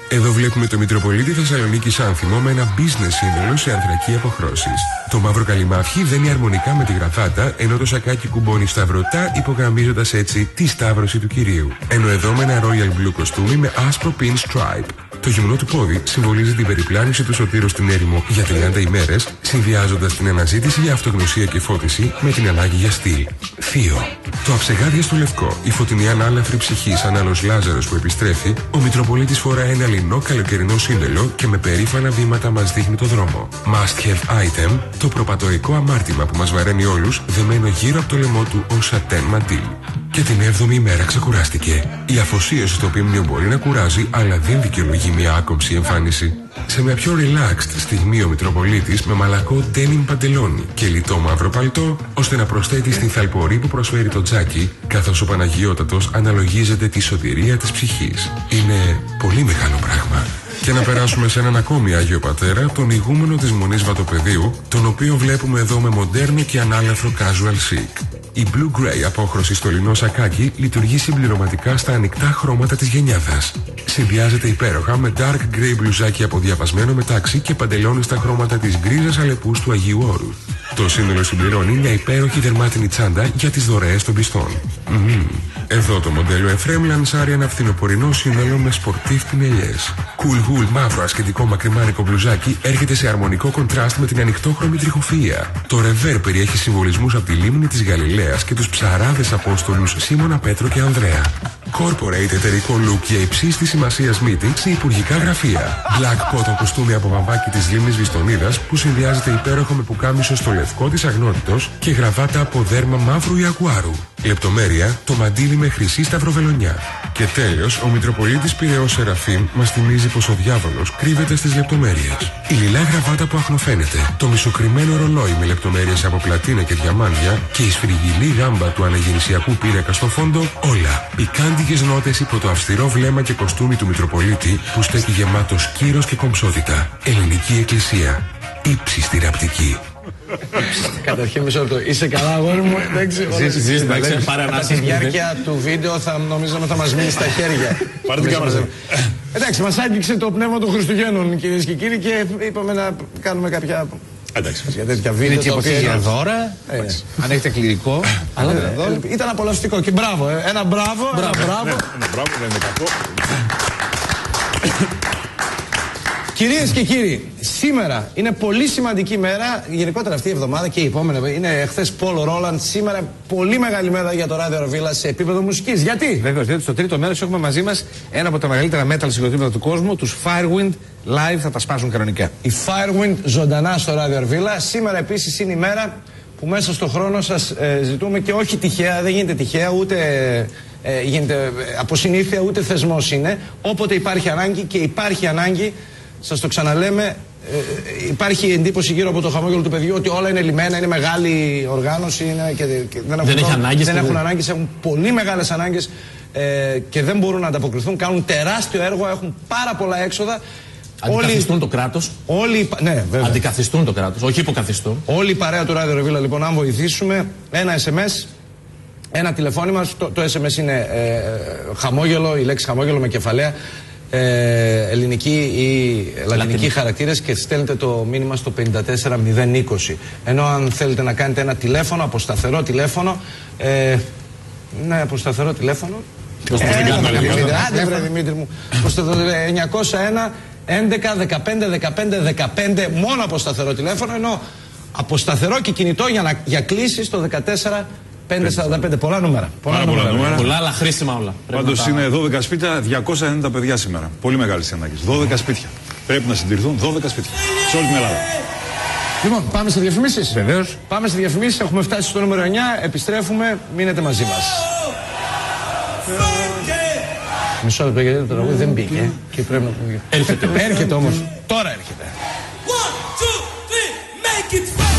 Εδώ βλέπουμε το Μητροπολίτη Θεσσαλονίκης άνθιμο με ένα business σύνολο σε ανθρακή αποχρώσεις. Το μαύρο καλυμάφι δένει αρμονικά με τη γραβάτα, ενώ το σακάκι κουμπώνει σταυρωτά, υπογραμμίζοντας έτσι τη σταύρωση του κυρίου. Ενώ εδώ με ένα royal blue κοστούμι με άσπρο pin stripe. Το γυμνό του πόδι συμβολίζει την περιπλάνηση του Σωτήρου στην έρημο για 30 ημέρες, συνδυάζοντας την αναζήτηση για αυτογνωσία και φώτιση με την ανάγκη για στυλ. Θείο. Το αψεγάδιαστο λευκό, η φωτεινή ανάλαφρη ψυχή σαν άλλος Λάζαρος που επιστρέφει, ο Μητροπολίτης φοράει ένα λινό καλοκαιρινό σύνδελο και με περήφανα βήματα μας δείχνει το δρόμο. Must have item, το προπατοϊκό αμάρτημα που μας βαραίνει όλους, δεμένο γύρω από το λαιμό του ως σατέν μαντήλ. Και την 7η ημέρα ξεκουράστηκε. Η αφοσίωση στο πίμνιο μπορεί να κουράζει, αλλά δεν δικαιολογεί μια άκομψη εμφάνιση. Σε μια πιο relaxed στιγμή ο Μητροπολίτης με μαλακό denim παντελόνι και λιτό μαύρο παλτό, ώστε να προσθέτει στην θαλπορή που προσφέρει το τζάκι, καθώς ο Παναγιώτατος αναλογίζεται τη σωτηρία της ψυχής. Είναι πολύ μεγάλο πράγμα. Και να περάσουμε σε έναν ακόμη Άγιο Πατέρα, τον ηγούμενο της Μονής Βατοπεδίου, τον οποίο βλέπουμε εδώ με μοντέρνο και ανάλαφρο casual chic. Η Blue Grey απόχρωση στο λινό σακάκι λειτουργεί συμπληρωματικά στα ανοιχτά χρώματα της γενιάδας. Συνδυάζεται υπέροχα με dark grey μπλουζάκι από διαβασμένο μετάξι και παντελόνι στα χρώματα της γκρίζας αλεπούς του Αγίου Όρου. Το σύνολο συμπληρώνει μια υπέροχη δερμάτινη τσάντα για τις δωρεές των πιστών. Εδώ το μοντέλο Εφρέμ λανσάρει ένα φθινοπορεινό σύνολο με σπορτίφ πινελιές. Cool Wool μαύρο ασκετικό μακριμάνικο μπλουζάκι έρχεται σε αρμονικό κοντράστ με την ανοιχτόχρωμη τριχοφυΐα. Το ρεβέρ περιέχει συμβολισμούς από τη λίμνη της Γαλιλαίας και τους ψαράδες Απόστολους Σίμωνα, Πέτρο και Ανδρέα. Corporate εταιρικό look για υψίστη σημασίας meeting σε υπουργικά γραφεία. Black cotton κοστούμι από βαμβάκι της λίμνης Βιστονίδας που συνδυάζεται υπέροχο με πουκάμισο στο λευκό της αγνότητος και γραβάτα από δέρμα μαύρου Ιαγουάρου. Λεπτομέρεια, το μαντίλι με χρυσή σταυροβελονιά. Και τέλος, ο Μητροπολίτης Πειραιώς Σεραφείμ μας θυμίζει πως ο διάβολος κρύβεται στις λεπτομέρειες. Η λιλά γραβάτα που αχνοφαίνεται, το μισοκρυμμένο ρολόι με λεπτομέρειες από πλατίνα και διαμάντια και η σφριγγυλή γάμπα του αναγεννησιακού πύρρακα στο φόντο, όλα. Πικάντικες νότες υπό το αυστηρό βλέμμα και κοστούμι του Μητροπολίτη που στέκει γεμάτος κύρος και κομψότητα. Ελληνική Εκκλησία. Ήψιστη ραπτική. Καταρχήν μισό λεπτό. Είσαι καλά, αγόρι μου? Ζήστε, πάρε ανάσα. Στη διάρκεια του βίντεο νομίζαμε θα μας μείνει στα χέρια. Πάρε την κάμερα. Εντάξει, μας άγγιξε το πνεύμα των Χριστουγέννων, κυρίες και κύριοι, και είπαμε να κάνουμε κάποια. Εντάξει, για τέτοια βίντεο. Είναι και για δώρα. Αν έχετε κληρικό. Ήταν απολαυστικό και μπράβο. Ένα μπράβο. Ένα μπράβο, δεν είναι κακό. Κυρίες και κύριοι, σήμερα είναι πολύ σημαντική μέρα, γενικότερα αυτή η εβδομάδα και η επόμενη. Είναι χθες Πολ Ρόλαντ, σήμερα πολύ μεγάλη μέρα για το ράδιο Αρβίλα σε επίπεδο μουσικής. Γιατί? Βεβαίως, διότι στο τρίτο μέρος έχουμε μαζί μας ένα από τα μεγαλύτερα metal συγκροτήματα του κόσμου, τους Firewind. Live θα τα σπάσουν κανονικά. Οι Firewind ζωντανά στο ράδιο Αρβίλα. Σήμερα επίσης είναι η μέρα που μέσα στο χρόνο σας ζητούμε, και όχι τυχαία, δεν γίνεται τυχαία, ούτε γίνεται από συνήθεια, ούτε θεσμός είναι. Όποτε υπάρχει ανάγκη, και υπάρχει ανάγκη. Σας το ξαναλέμε, υπάρχει εντύπωση γύρω από το χαμόγελο του παιδιού ότι όλα είναι λιμένα, είναι μεγάλη οργάνωση, και δεν έχουν ανάγκες, έχουν πολύ μεγάλες ανάγκες και δεν μπορούν να ανταποκριθούν, κάνουν τεράστιο έργο, έχουν πάρα πολλά έξοδα. Αντικαθιστούν το κράτος. Ναι, βέβαια. Αντικαθιστούν το κράτος, όχι υποκαθιστούν. Όλη η παρέα του Ράδιο Ρεβίλα, λοιπόν, αν βοηθήσουμε, ένα SMS, ένα τηλεφώνημα, το SMS είναι χαμόγελο, η λέξη χαμόγελο με κεφαλαία. Ελληνική ή λατινική χαρακτήρες, και στέλνετε το μήνυμα στο 54020. Ενώ αν θέλετε να κάνετε ένα τηλέφωνο, από σταθερό τηλέφωνο, ναι, από σταθερό τηλέφωνο, άντε βρε Δημήτρη μου, 901 11 15 15 15, μόνο από σταθερό τηλέφωνο, ενώ από σταθερό και κινητό για κλήσεις το 14 545, πολλά νούμερα. Πολλά, αλλά χρήσιμα όλα. Πάντως είναι 12 σπίτια, 290 παιδιά σήμερα. Πολύ μεγάλες ανάγκες. 12 σπίτια. Πρέπει να συντηρηθούν 12 σπίτια. Σε όλη την Ελλάδα. Λοιπόν, πάμε σε διαφημίσεις. Βεβαίως. Πάμε σε διαφημίσεις. Έχουμε φτάσει στο νούμερο 9. Επιστρέφουμε. Μείνετε μαζί μας. Μισό λεπτό, γιατί το τραγούδι δεν μπήκε. Και πρέπει να πούμε. Έρχεται όμως. Τώρα έρχεται. 1, 2, 3, make it fun.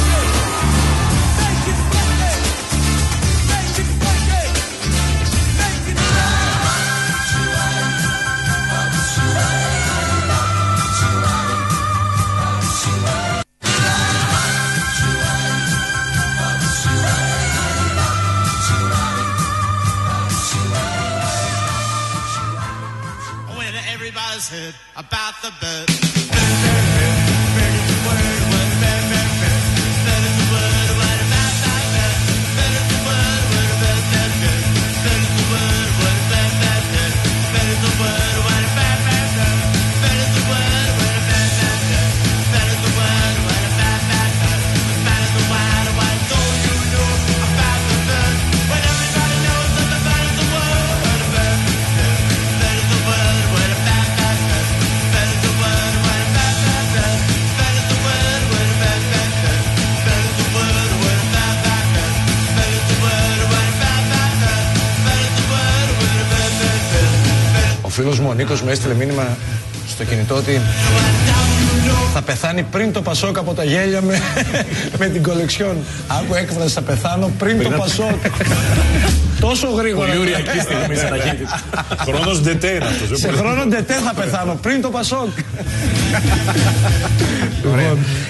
About the bird. Ο φίλος μου ο Νίκος μου έστειλε μήνυμα στο κινητό ότι Θα πεθάνει πριν το Πασόκ από τα γέλια με την κολεξιόν. Άκου έκφραση, θα πεθάνω πριν το Πασόκ. Τόσο γρήγορα. Πολύ ουριακή στιγμή σε ταχύτητα. Χρόνος ντετέ είναι αυτός. Σε χρόνο ντετέ θα πεθάνω πριν το Πασόκ.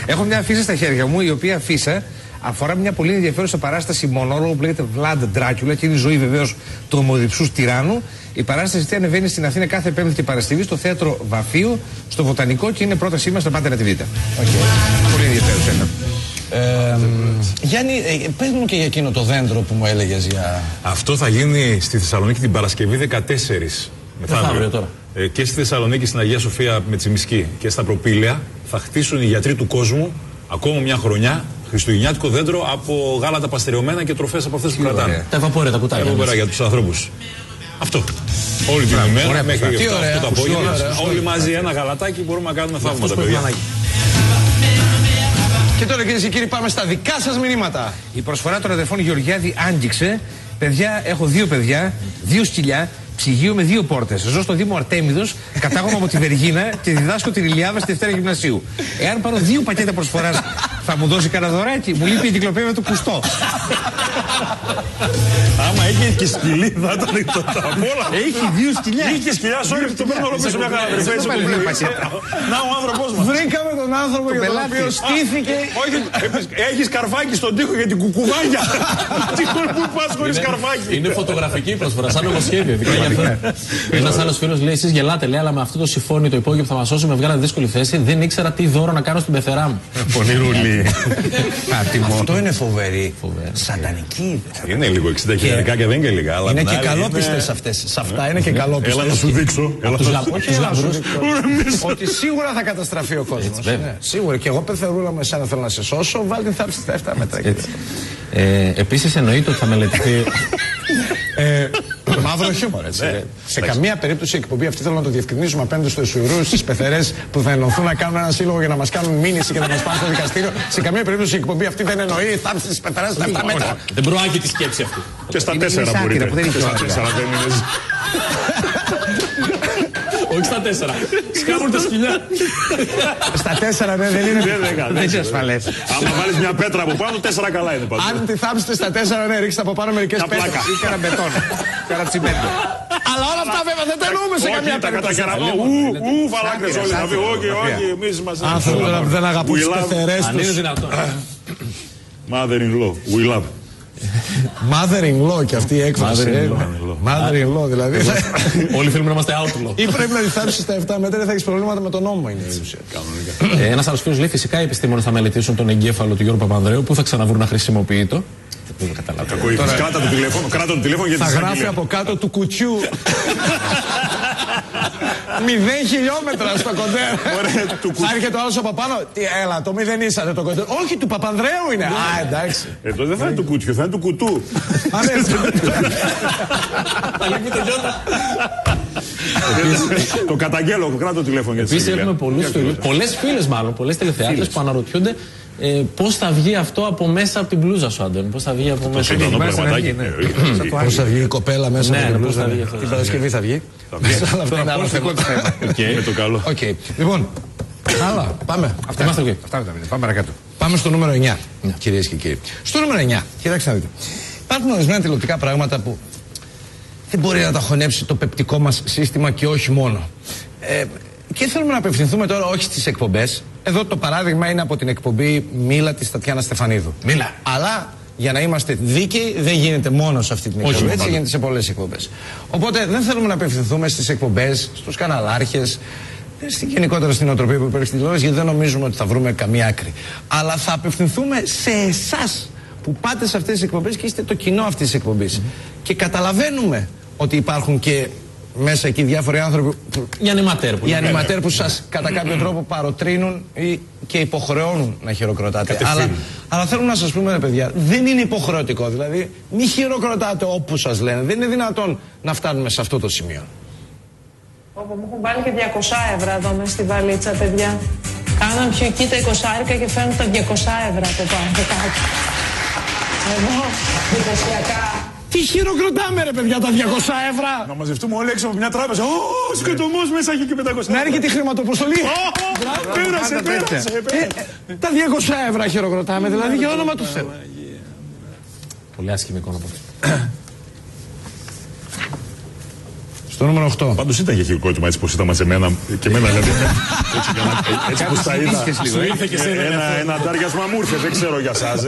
Έχω μια αφίσα στα χέρια μου, η οποία αφίσα αφορά μια πολύ ενδιαφέρουσα παράσταση μονόλογο που λέγεται Vlad Dracula και είναι η ζωή βεβαίως του ομοδιψούς τυράννου. Η παράσταση αυτή ανεβαίνει στην Αθήνα κάθε Πέμπτη και Παρασκευή στο θέατρο Βαφείου, στο Βοτανικό και είναι πρότασή μας, να πάτε να τη δείτε. Πολύ ενδιαφέρουσα. Γιάννη, πες μου και για εκείνο το δέντρο που μου έλεγες για... Αυτό θα γίνει στη Θεσσαλονίκη την Παρασκευή 14. Μεθαύριο τώρα. Και στη Θεσσαλονίκη στην Αγία Σοφία με Τσιμισκή και στα Προπήλαια θα χτίσουν οι γιατροί του κόσμου ακόμα μια χρονιά χριστουγεννιάτικο δέντρο από γάλατα παστεριωμένα και τροφές από αυτές που κρατάνε. Τα βαπόρια, τα κουτάκια. Τα βαπόρια για τους ανθρώπους. Αυτό. Όλη την ημέρα μέχρι και αυτό το απόγευμα. Όλοι μαζί ένα γαλατάκι μπορούμε να κάνουμε θαύματα, παιδιά. Και τώρα, κυρίες και κύριοι, πάμε στα δικά σας μηνύματα. Η προσφορά των αδερφών Γεωργιάδη άγγιξε. Παιδιά, έχω 2 παιδιά, 2 σκυλιά, ψυγείο με 2 πόρτες. Ζω στο Δήμο Αρτέμιδος, κατάγομαι από τη Βεργίνα και διδάσκω την Ηλιάδα στη Δευτέρα Γυμνασίου. Εάν πάρω 2 πακέτα προσφοράς, θα μου δώσει κανένα δωράκι? Μου λείπει η εγκυκλοπαίδεια του κουστό. Άμα είχε και σκυλί, θα ήταν απ' όλα. Έχει 2 σκυλιά. Είχε σκυλιά, sorry, το παίρνω όλο πίσω μια χαρά. Να ο άνθρωπός μας. Βρήκαμε τον άνθρωπο για τον οποίο στήθηκε. Όχι, έχει καρφάκι στον τοίχο για την κουκουβάγια. Τι που πας χωρίς καρφάκι. Είναι φωτογραφική η προσφορά, σαν νομοσχέδιο. Ένας άλλος φίλος λέει: εσείς γελάτε, λέει, αλλά με αυτό το συμφώνι το υπόγειο που θα μας σώσει με βγάλατε δύσκολη θέση. Δεν ήξερα τι δώρο να κάνω στην πεθερά μου. Πονηρούλη. Αυτό είναι φοβερή. Σατανική. Είναι λίγο 60 χιλιάρικα και δεν είναι και λίγα. Είναι και καλόπιστες αυτές. Σε αυτά είναι και καλόπιστες. Έλα να σου δείξω. Ότι σίγουρα θα καταστραφεί ο κόσμος. Σίγουρα. Και εγώ πεθερούλα με εσένα θέλω να σε σώσω. Βάλει την θάψη στα 7 μέτρα. Επίσης εννοείται ότι θα μελετηθεί. Μαύρο χιούμορ, έτσι. Σε καμία περίπτωση η εκπομπή αυτή θέλω να το διευκρινίσουμε απέναντι στους Ισουρούς, στις πεθερές που θα ενωθούν να κάνουν ένα σύλλογο για να μας κάνουν μήνυση και να μας πάνε στο δικαστήριο. Σε καμία περίπτωση η εκπομπή αυτή δεν εννοεί θάψη στις πεθερές στα 7 μέτρα. Δεν προάγει τη σκέψη αυτή. Και στα 4 μπορείτε. Και στα 4 δεν είναι. Όχι στα 4. Σκάβουν τα σκυλιά. Στα 4 δεν είναι. Δεν είναι ασφαλές. Άμα βάλεις μια πέτρα από πάνω, 4 καλά είναι πάντα. Αν τη θάψετε στα 4, ναι, ρίξτε από πάνω μερικές πέτρες. Ή καραμπετόν. Καρατσιμέντο. Αλλά όλα αυτά βέβαια δεν τα εννοούμε σε καμία περίπτωση. Φαλάκρες όλοι να πει. Όχι, εμείς μας. Άνθρωποι δεν αγαπούν τις πεθερές τους. Αν είναι δυνατόν. Mother-in-law, we love. Mother-in-law και αυτή η έκφραση. Mother-in-law δηλαδή. Όλοι θέλουμε να είμαστε outlaw. Ή πρέπει να τη θάψεις στα 7 μέτρα, θα έχεις προβλήματα με τον νόμο. Ένας άλλος φίλος λέει: φυσικά οι επιστήμονες θα μελετήσουν τον εγκέφαλο του Γιώργου Παπανδρέου που θα ξαναβρούν αχρησιμοποιητό. Δεν καταλαβαίνω. Κράτα το τηλέφωνο γιατί θα γράφει από κάτω του κουτσιού 0 χιλιόμετρα στο κοντέρ. Θα έρχεται ο άλλος από πάνω. Έλα, το μηδενίσατε το κοντέρ. Όχι, του Παπανδρέου είναι. Α, εντάξει. Εδώ δεν θα είναι του κουτσιού, θα είναι του κουτού. Θα λείπει το γιώτα. Το καταγγέλλω, κράτα το τηλέφωνο. Επίσης έχουμε πολλές φίλες μάλλον, πολλές τηλεθεάτρες που αναρωτιούνται πώς θα βγει αυτό από μέσα από την μπλούζα σου, Άντων. Πώς θα βγει από μέσα από την μπλούζα. Πώς θα βγει η κοπέλα μέσα από την μπλούζα. Την Παρασκευή θα βγει. Αυτό είναι άλλο θέμα. Με το καλό. Λοιπόν, άλλα, πάμε. Αυτά πάμε παρακάτω. Πάμε στο νούμερο 9, κυρίες και κύριοι. Στο νούμερο 9, κοιτάξτε να δείτε. Υπάρχουν ορισμένα τηλεοπτικά πράγματα που δεν μπορεί να τα χωνέψει το πεπτικό μας σύστημα και όχι μόνο. Και θέλουμε να απευθυνθούμε τώρα όχι στις εκπομπές. Εδώ το παράδειγμα είναι από την εκπομπή Μίλα της Τατιάνα Στεφανίδου. Μίλα. Αλλά για να είμαστε δίκαιοι, δεν γίνεται μόνο σε αυτή την εκπομπή, έτσι γίνεται σε πολλές εκπομπές. Οπότε δεν θέλουμε να απευθυνθούμε στις εκπομπές, στους καναλάρχες, γενικότερα στην οτροπία που υπάρχει στη τηλεόραση, γιατί δεν νομίζουμε ότι θα βρούμε καμία άκρη. Αλλά θα απευθυνθούμε σε εσάς που πάτε σε αυτές τις εκπομπές και είστε το κοινό αυτής της εκπομπής. Και καταλαβαίνουμε ότι υπάρχουν και μέσα εκεί διάφοροι άνθρωποι. Οι ανηματέρ που σας κατά κάποιο τρόπο παροτρύνουν και υποχρεώνουν να χειροκροτάτε. Αλλά θέλουμε να σας πούμε, ρε παιδιά, δεν είναι υποχρεωτικό. Δηλαδή, μη χειροκροτάτε όπου σας λένε. Δεν είναι δυνατόν να φτάνουμε σε αυτό το σημείο. Όπου μου έχουν βάλει και 200 ευρώ εδώ μέσα στη βαλίτσα, παιδιά. Κάναν πιο εκεί τα 20 και φέρνουν τα 200 ευρώ από πάνω. Εδώ, δικασιακά. Τι χειροκροτάμε ρε παιδιά, τα 200 ευρώ. Να μαζευτούμε όλοι έξω από μια τράπεζα. Ω, σκοτωμός μέσα έχει και 500. Να έρχεται η χρηματοποστολή. Πέρασε. Τα 200 ευρώ χειροκροτάμε, δηλαδή για όνομα του Θεού. Πολύ άσχημη εικόνα από αυτό. Στο νούμερο 8. Πάντως ήταν και χειροκρότημα έτσι πως ήταν μαζεμένα και εμένα δηλαδή. Έτσι πως τα είδα. Σου ήρθε και σε ένα αντάριασμα μου ήρθε, δεν ξέρω για εσάς.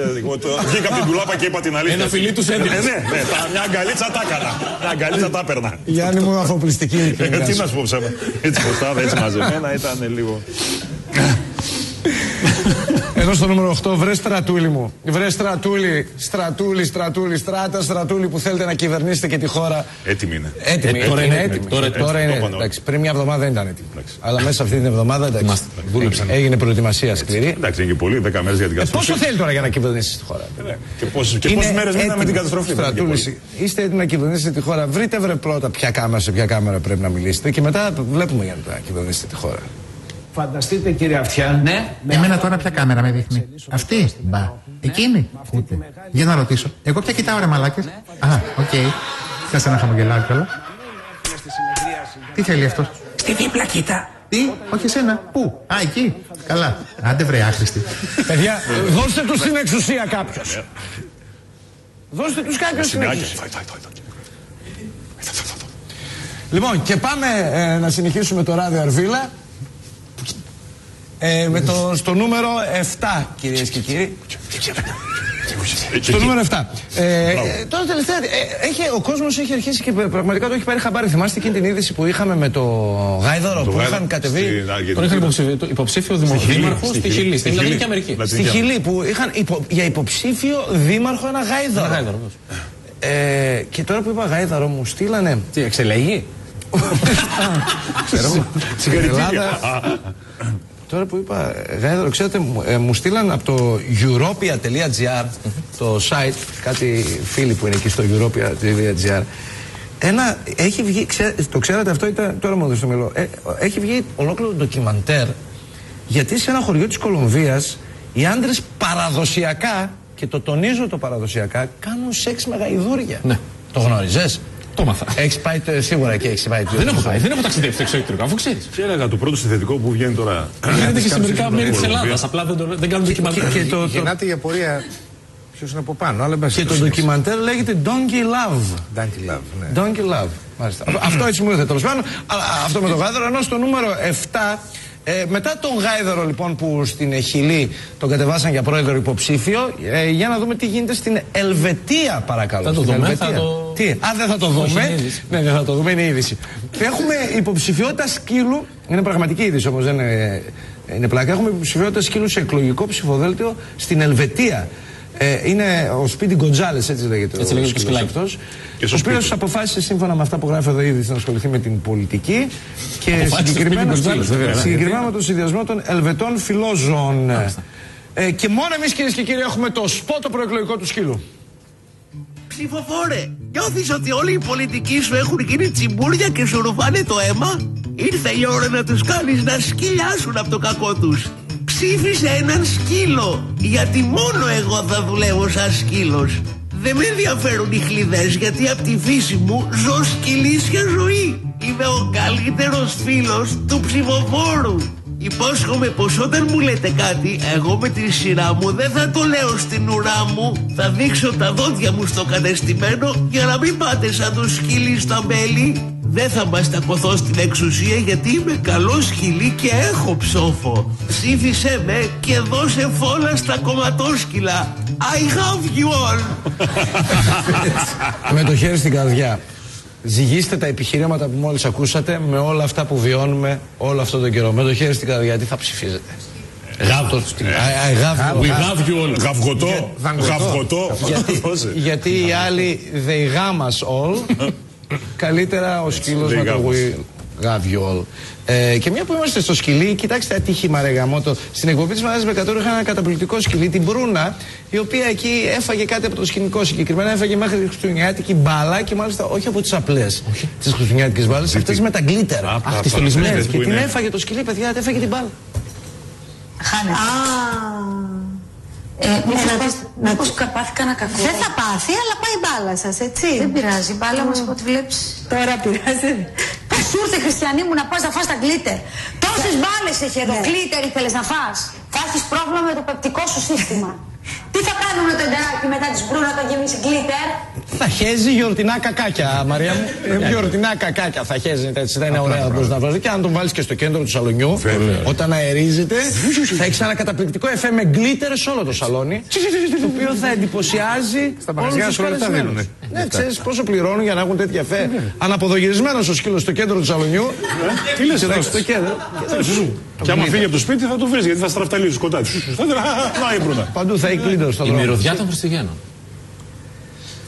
Βγήκα από την τουλάπα και είπα την αλήθεια. Ένα φιλί τους έδινε. Ναι, μια αγκαλίτσα τα έκανα. Μια αγκαλίτσα τα έπαιρνα. Γιάννη μου, αφοπλιστική. Τι να σου πω ψέμα. Έτσι πως τα είδα, έτσι μαζεμένα ήταν λίγο. Εδώ στο νούμερο 8, βρε στρατούλη μου. Βρε στρατούλη, στρατούλη που θέλετε να κυβερνήσετε και τη χώρα. Έτοιμη είναι. Τώρα είναι έτοιμη. Τώρα είναι. Εντάξει, πριν μια εβδομάδα δεν ήταν έτοιμη. Αλλά μέσα σε αυτή την εβδομάδα έγινε προετοιμασία σκληρή. Εντάξει, είναι και πολύ, 10 μέρες για την καταστροφή. Πόσο θέλει τώρα για να κυβερνήσει τη χώρα. Και πόσες μέρες μείναμε την καταστροφή. Στρατούλη, είστε έτοιμοι να κυβερνήσετε τη χώρα. Βρείτε πρώτα σε ποια κάμερα πρέπει να μιλήσετε και μετά βλέπουμε για να κυβερνήσετε τη χώρα. Φανταστείτε κύριε Αυτιά. Ναι. Εμένα τώρα ποια κάμερα με δείχνει. Αυτή. Μπα. Εκείνη. Ούτε. Για να ρωτήσω. Εγώ πια κοιτάω ρε μαλάκες. Α, οκ. Κάτσε ένα χαμογελάω κιόλα. Τι θέλει αυτός. Στη δίπλα κοίτα. Τι, όχι εσένα. Πού. Α, εκεί. Καλά. Άντε βρε άχρηστη. Παιδιά, δώστε τους στην εξουσία κάποιος. Δώστε τους κάποιος στην εξουσία. Λοιπόν, και πάμε να συνεχίσουμε το ράδιο Αρβίλα. Στο νούμερο 7, κυρίες και κύριοι. Στο νούμερο 7. Τώρα τελευταία, ο κόσμος έχει αρχίσει και πραγματικά το έχει πάρει χαμπάρι. Θυμάστε εκείνη την είδηση που είχαμε με το Γάιδωρο που είχαν κατεβεί. Τον είχαν υποψήφιο δήμαρχο στη Χιλή, στην Λατινική Αμερική. Στη Χιλή που είχαν για υποψήφιο δήμαρχο ένα Γάιδωρο. Και τώρα που είπα Γάιδωρο μου στείλανε. Τι, εξελέγει. Συγχαρητήρια. Τώρα που είπα Γάιδωρο, ξέρετε, μου στείλαν από το europia.gr, το site, κάτι φίλοι που είναι εκεί στο europia.gr, έχει βγει, το ξέρατε αυτό, τώρα μου έδωσε το μυαλό, έχει βγει ολόκληρο ντοκιμαντέρ γιατί σε ένα χωριό της Κολομβίας οι άντρες παραδοσιακά, και το τονίζω το παραδοσιακά, κάνουν σεξ με γαϊδούρια. Ναι. Το γνώριζες? Το μάθα. Έχεις πάει σίγουρα και έχεις πάει. Δεν έχω ταξιδέψει στο εξωτερικό, αφού ξέρεις. Τι έλεγα, το πρώτο συνθετικό που βγαίνει τώρα. Γίνεται και σε μερικά μέρη της Ελλάδας. Απλά δεν κάνουν ντοκιμαντέρ. Γεννάται η απορία ποιος είναι από πάνω. Και το ντοκιμαντέρ λέγεται Donkey Love. Donkey Love, ναι. Donkey Love. Αυτό έτσι μου ήρθε τέλος πάντων. Αυτό με το Γάιδωρο. Ενώ στο νούμερο 7. Μετά τον Γάιδωρο λοιπόν που στην Χιλή τον κατεβάσαν για πρόεδρο υποψήφιο, για να δούμε τι γίνεται στην Ελβετία, παρακαλώ. Θα το δούμε, Τι, δεν θα το δούμε. Ναι, δεν θα το δούμε, είναι είδηση. Έχουμε υποψηφιότητα σκύλου, είναι πραγματική είδηση όμως, δεν είναι πλάκα. Έχουμε υποψηφιότητα σκύλου σε εκλογικό ψηφοδέλτιο στην Ελβετία. Είναι ο Σπίτι Γκοντζάλες, έτσι λέγεται. Έτσι λέγεται ο σκυλάκι αυτός. Ο οποίος αποφάσισε σύμφωνα με αυτά που γράφει εδώ ήδη να ασχοληθεί με την πολιτική και συγκεκριμένα με τον συνδυασμό των Ελβετών φιλόζωων. Και μόνο εμείς, κυρίες και κύριοι, έχουμε το σπότο προεκλογικό του σκύλου. Ψηφοφόρε, νιώθεις ότι όλοι οι πολιτικοί σου έχουν γίνει τσιμπούρια και σου ρουφάνε το αίμα? Ήρθε η ώρα να τους κάνεις να σκυλιάσουν από το κακό τους. Ψήφισε έναν σκύλο, γιατί μόνο εγώ θα δουλεύω σαν σκύλος. Δεν με ενδιαφέρουν οι χλιδές, γιατί από τη φύση μου ζω σκυλίσια ζωή. Είμαι ο καλύτερος φίλος του ψηφοφόρου. Υπόσχομαι πως όταν μου λέτε κάτι, εγώ με τη σειρά μου δεν θα το λέω στην ουρά μου. Θα δείξω τα δόντια μου στο κατεστημένο για να μην πάτε σαν το σκυλί στα μέλη. Δεν θα μαστακωθώ στην εξουσία γιατί είμαι καλό σκυλί και έχω ψόφο. Ψήφισέ με και δώσε φόλα στα κομματόσκυλα. I have you all. Με το χέρι στην καρδιά. Ζυγίστε τα επιχειρήματα που μόλις ακούσατε με όλα αυτά που βιώνουμε όλο αυτό τον καιρό. Με το χέρι στην καρδιά, τι θα ψηφίζετε? Γαυγωτό. Γιατί οι άλλοι they gam us all. Καλύτερα ο σκύλος με το we have you all. Και μια που είμαστε στο σκυλί, κοιτάξτε ατύχημα ρε γαμώτο. Στην εκπομπή της Μαγαζής Μπεκατόρου είχα ένα καταπληκτικό σκυλί, την Μπρούνα, η οποία εκεί έφαγε κάτι από το σκηνικό. Συγκεκριμένα έφαγε μέχρι τη χριστουγεννιάτικη μπάλα και μάλιστα όχι από τις απλές τις χριστουγεννιάτικες μπάλες, αυτές με τα γκλίτερα. Τις στολισμένες. Και την έφαγε το σκυλί, παιδιά, έφαγε την μπάλα. Χάνεται. Μήπως πάθει κανένα κακό. Δεν θα πάθει, αλλά πάει η μπάλα σας, έτσι. Δεν πειράζει, η μπάλα μας από ό,τι βλέπεις. Τώρα πειράζει. Πώς σου ήρθε, Χριστιανή μου, να πας να φας τα γκλίτερ? Τόσες μπάλες έχει εδώ. Γκλίτερ ήθελες να φας. Θα έχεις πρόβλημα με το πεπτικό σου σύστημα. Τι θα κάνουμε το εντεράκι μετά τη Μπρούνα να το γεμίσει γκλίτερ? Θα χέζει γιορτινά κακάκια, Μαρία μου. Γιορτινά κακάκια θα χέζει. Έτσι δεν είναι ωραία να βρει. Και αν τον βάλει και στο κέντρο του σαλονιού, όταν αερίζεται, θα έχει ένα καταπληκτικό εφέ με γκλίτερ σε όλο το σαλόνι. Το οποίο θα εντυπωσιάζει. Στα μαγαζιά σου λεπτά δίνουν. Ναι, ξέρει πόσο πληρώνουν για να έχουν τέτοια εφέ. Αναποδογυρισμένο ο σκύλο στο κέντρο του σαλονιού. Τι λε τώρα? Στο κέντρο. Και άμα φύγει από το σπίτι θα το βρει γιατί θα στραφταλίζει κοντά του. Να η Μπρούνα. Παντού θα έχει γκλίτερ στον δρόμο. Η μυρωδιά των Χριστουγέννων.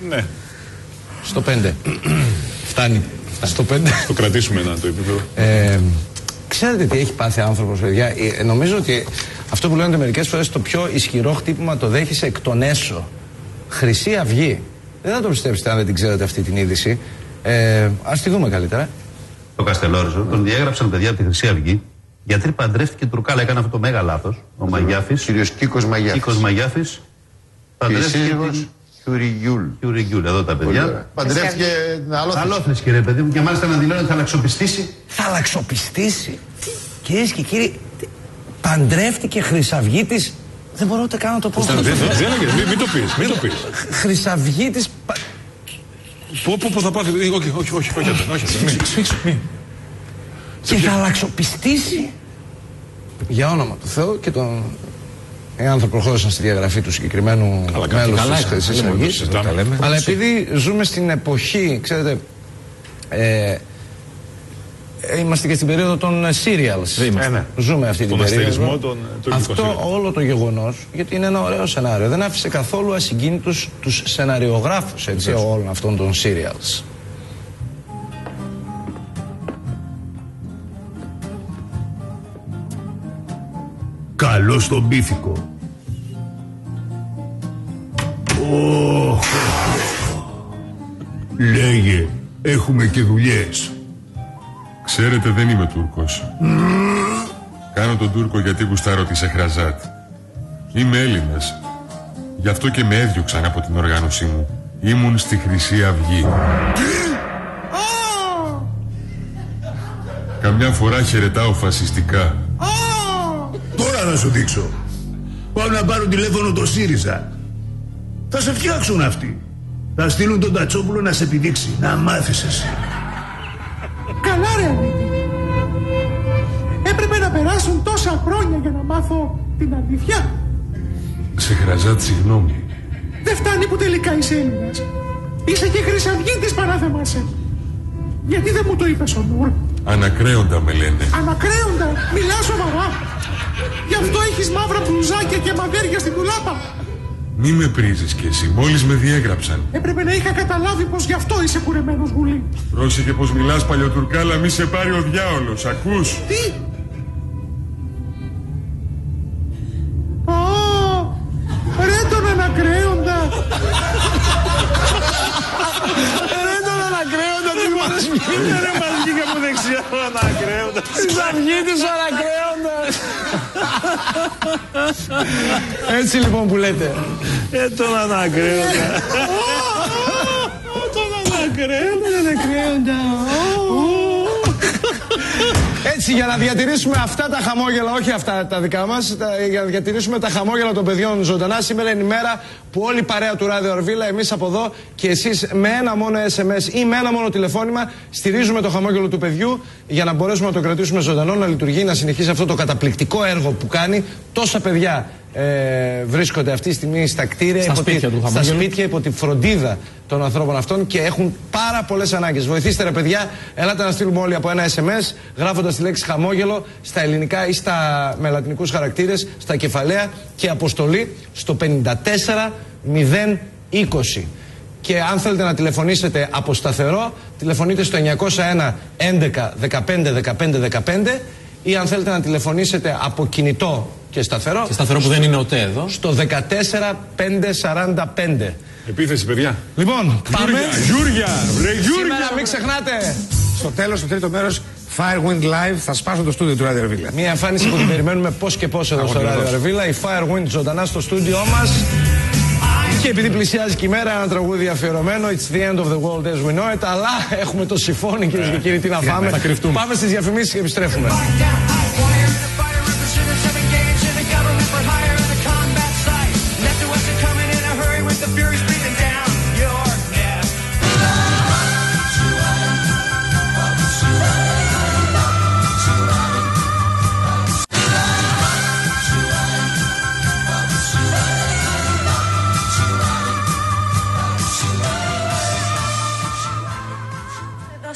Ναι. Στο 5. Φτάνει. Στο 5. Το κρατήσουμε ένα το επίπεδο. Ξέρετε τι έχει πάθει άνθρωπος, παιδιά? Νομίζω ότι αυτό που λένε μερικές φορές, το πιο ισχυρό χτύπημα το δέχεσαι εκ των έσω. Χρυσή Αυγή. Δεν θα το πιστέψετε αν δεν την ξέρετε αυτή την είδηση. Ας τη δούμε καλύτερα. Το Καστελόριζο τον διέγραψαν παιδιά από τη Χρυσή Αυγή. Γιατί παντρεύτηκε τουρκάλα, έκανε αυτό το μέγα λάθος. Ο Μαγιάφης. Κύριος Κίκος Μαγιάφης. Παντρεύτηκε την Χιουριγιούλ, εδώ τα παιδιά. Παντρεύτηκε αλόθρησκη, ρε παιδί μου, και μάλιστα να δηλώνει ότι θα αλλαξοπιστήσει. Θα αλλαξοπιστήσει. Κυρίες και κύριοι, παντρεύτηκε Χρυσαυγίτης. Δεν μπορώ ούτε καν να το πω. Μην το πεις. Χρυσαυγίτης. Πού θα πάθει? Όχι. Και θα αλλαξοπιστήσει. Για όνομα του Θεού και τον. Οι άνθρωποι προχώρησαν στη διαγραφή του συγκεκριμένου μέλους της Χρυσής Αυγής. Αλλά επειδή ζούμε στην εποχή, ξέρετε, είμαστε και στην περίοδο των serials. Ζούμε αυτή την περίοδο. Αυτό όλο το γεγονός, γιατί είναι ένα ωραίο σενάριο, δεν άφησε καθόλου ασυγκίνητους τους σεναριογράφους όλων αυτών των serials. Καλώς τον πίθηκο. Λέγε, έχουμε και δουλειές. Ξέρετε, δεν είμαι Τούρκος. Κάνω τον Τούρκο γιατί γουστάρω τη Σεχραζάτ. Είμαι Έλληνας. Γι' αυτό και με έδιωξαν από την οργάνωσή μου. Ήμουν στη Χρυσή Αυγή. Καμιά φορά χαιρετάω φασιστικά. Τώρα να σου δείξω. Πάω να πάρω τηλέφωνο το ΣΥΡΙΖΑ. Θα σε φτιάξουν αυτοί. Θα στείλουν τον Τατσόπουλο να σε επιδείξει. Να μάθεις εσύ. Καλά ρε Αλήτη. Έπρεπε να περάσουν τόσα χρόνια για να μάθω την αλήθεια. Σεχραζάτ, συγγνώμη. Δεν φτάνει που τελικά είσαι Έλληνας. Είσαι και Χρυσαυγίτης παράθεμασαι. Γιατί δεν μου το είπες ο Νούρ? Ανακρέοντα με λένε. Ανακρέοντα, μιλά σοβαρά. Γι' αυτό έχεις μαύρα μπλουζάκια και μαδέρια στην τουλάπα. Μη με πρίζεις κι εσύ, μόλις με διέγραψαν. Έπρεπε να είχα καταλάβει πως γι' αυτό είσαι κουρεμένος γουλή. Πρόσεχε πως μιλάς παλιοτουρκάλα, μη σε πάρει ο διάολος, ακούς? Τι? Ρε τον ανακρέοντα. Ρε τον ανακρέοντα, τι μας βγήκε, ρε μας βγήκε από δεξιά ο ανακρέοντα. Χρυσαυγίτης ο ανακρέοντας. Έτσι λοιπόν που λέτε. Τον ανακρέοντα. Τον ανακρέοντα. Έτσι, για να διατηρήσουμε αυτά τα χαμόγελα, όχι αυτά τα δικά μας, για να διατηρήσουμε τα χαμόγελα των παιδιών ζωντανά, σήμερα είναι η μέρα που όλη η παρέα του Ράδιο Αρβίλα, εμείς από εδώ και εσείς με ένα μόνο SMS ή με ένα μόνο τηλεφώνημα, στηρίζουμε το χαμόγελο του παιδιού για να μπορέσουμε να το κρατήσουμε ζωντανό, να λειτουργεί, να συνεχίσει αυτό το καταπληκτικό έργο που κάνει. Τόσα παιδιά βρίσκονται αυτή τη στιγμή στα κτίρια, στα σπίτια υπό τη φροντίδα των ανθρώπων αυτών και έχουν πάρα πολλές ανάγκες. Βοηθήστε ρε παιδιά, ελάτε να στείλουμε όλοι από ένα SMS γράφοντας τη λέξη χαμόγελο στα ελληνικά ή με λατινικούς χαρακτήρες, στα κεφαλαία και αποστολή στο 54020. Και αν θέλετε να τηλεφωνήσετε από σταθερό, τηλεφωνείτε στο 901 11 15 15 15 ή αν θέλετε να τηλεφωνήσετε από κινητό και σταθερό. Και σταθερό που δεν είναι ΟΤΕ εδώ. Στο 14545. Επίθεση, παιδιά. Λοιπόν, πάμε. Γιούρια! Σήμερα μην ξεχνάτε. Στο τέλος, στο τρίτο μέρος, Firewind Live, θα σπάσω το στούντιο του Radio Αρβίλα. Μια εμφάνιση που την περιμένουμε πώς και πώς εδώ στο Radio Αρβίλα. Η Firewind ζωντανά στο στούντιό μας. Και επειδή πλησιάζει και η μέρα, ένα τραγούδι αφιερωμένο, It's the end of the world as we know it. Αλλά έχουμε το συμφώνι, κυρίες και κύριοι, τι να φάμε. Πάμε στις διαφημίσεις και επιστρέφουμε.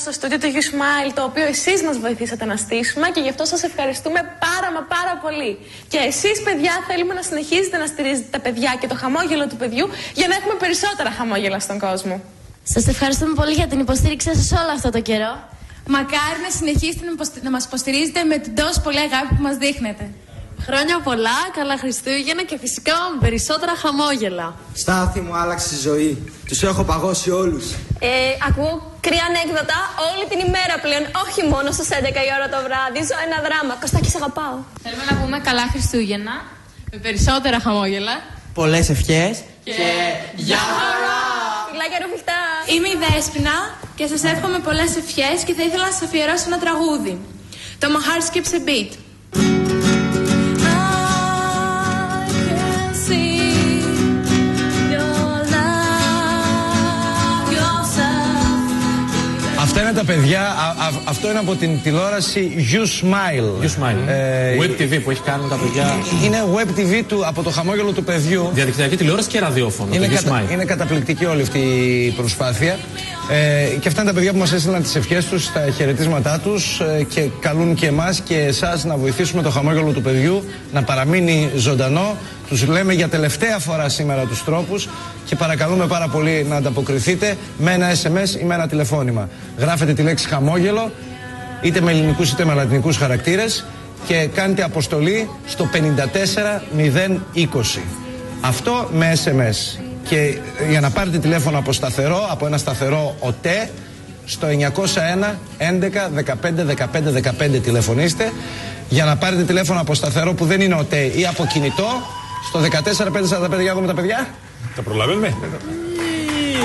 Στο στούντιο του You Smile, το οποίο εσείς μας βοηθήσατε να στήσουμε και γι' αυτό σας ευχαριστούμε πάρα πολύ. Και εσείς, παιδιά, θέλουμε να συνεχίζετε να στηρίζετε τα παιδιά και το χαμόγελο του παιδιού για να έχουμε περισσότερα χαμόγελα στον κόσμο. Σας ευχαριστούμε πολύ για την υποστήριξή σας όλο αυτό το καιρό. Μακάρι να συνεχίσετε να μας υποστηρίζετε με την τόσο πολύ αγάπη που μας δείχνετε. Χρόνια πολλά, καλά Χριστούγεννα και φυσικά με περισσότερα χαμόγελα. Στάθη μου άλλαξε η ζωή. Τους έχω παγώσει όλους. Ακούω κρύα ανέκδοτα όλη την ημέρα πλέον, όχι μόνο στις 11 η ώρα το βράδυ. Ζω ένα δράμα. Κωστάκη, σ' αγαπάω. Θέλουμε να πούμε καλά Χριστούγεννα, με περισσότερα χαμόγελα. Πολλές ευχές. Και γεια χαρά! Φιλάκια ρουφιχτά. Είμαι η Δέσποινα και σας εύχομαι πολλές ευχές και θα ήθελα να σας αφιερώσω ένα τραγούδι. Το My Heart Skips a Beat. Αυτά είναι τα παιδιά, αυτό είναι από την τηλεόραση You Smile. You Smile. Web TV που έχει κάνει τα παιδιά. Είναι Web TV από το χαμόγελο του παιδιού. Διαδικτυακή τηλεόραση και ραδιόφωνο. Είναι καταπληκτική όλη αυτή η προσπάθεια. Και αυτά είναι τα παιδιά που μας έστειλαν τις ευχές τους, τα χαιρετίσματά τους και καλούν και εμάς και εσάς να βοηθήσουμε το χαμόγελο του παιδιού να παραμείνει ζωντανό. Τους λέμε για τελευταία φορά σήμερα τους τρόπους και παρακαλούμε πάρα πολύ να ανταποκριθείτε με ένα SMS ή με ένα τηλεφώνημα. Γράφετε τη λέξη χαμόγελο, είτε με ελληνικούς είτε με λατινικούς χαρακτήρες και κάνετε αποστολή στο 54020. Αυτό με SMS. Και για να πάρετε τηλέφωνο από ένα σταθερό ΟΤΕ, στο 901 11 15 15 15 τηλεφωνήστε. Για να πάρετε τηλέφωνο από σταθερό που δεν είναι ΟΤΕ ή από κινητό, στο 14545. Για με τα παιδιά. Τα προλαβαίνουμε.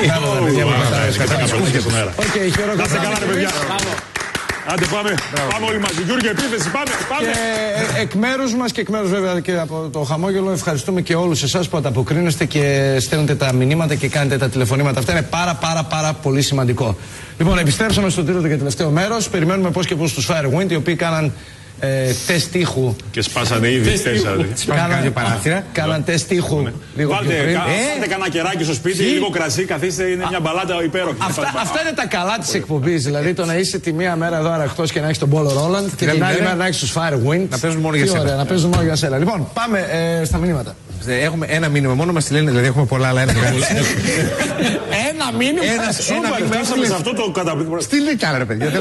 Κάμε τα παιδιά μου. Οκ, να είστε καλά, παιδιά. Άντε πάμε, πάμε όλοι μαζί. Γιώργη, επίθεση, πάμε. Και εκ μέρους μας και εκ μέρους βέβαια και από το χαμόγελο ευχαριστούμε και όλους εσάς που ανταποκρίνεστε και στέλνετε τα μηνύματα και κάνετε τα τηλεφωνήματα. Αυτά είναι πάρα πολύ σημαντικό. Λοιπόν, επιστρέψαμε στο τρίτο και τελευταίο μέρος. Περιμένουμε πώς και πώς τους Firewind, οι οποίοι κάναν τεστ ήχου. Και σπάσανε ήδη 4. Κάναν τεστ ήχου λίγο πιο πριν. Βάλτε κανένα κεράκι στο σπίτι, λίγο κρασί, καθίστε, είναι μια μπαλάντα υπέροχη. Αυτά είναι τα καλά της εκπομπής. Δηλαδή το να είσαι τη μία μέρα εδώ αραχτός και να έχεις τον Πόλο Ρόλαντ και την άλλη μέρα να έχεις τους Firewind. Να παίζουν μόνο για σένα. Να παίζουν μόνο για σένα. Λοιπόν, πάμε στα μηνύματα. Έχουμε ένα μήνυμα μόνο, μας τη λένε, δηλαδή έχουμε πολλά, αλλά ένα μήνυμα. Ένα μήνυμα σε αυτό το καταπληκτικό. Στείλτε κι άλλα, ρε παιδιά.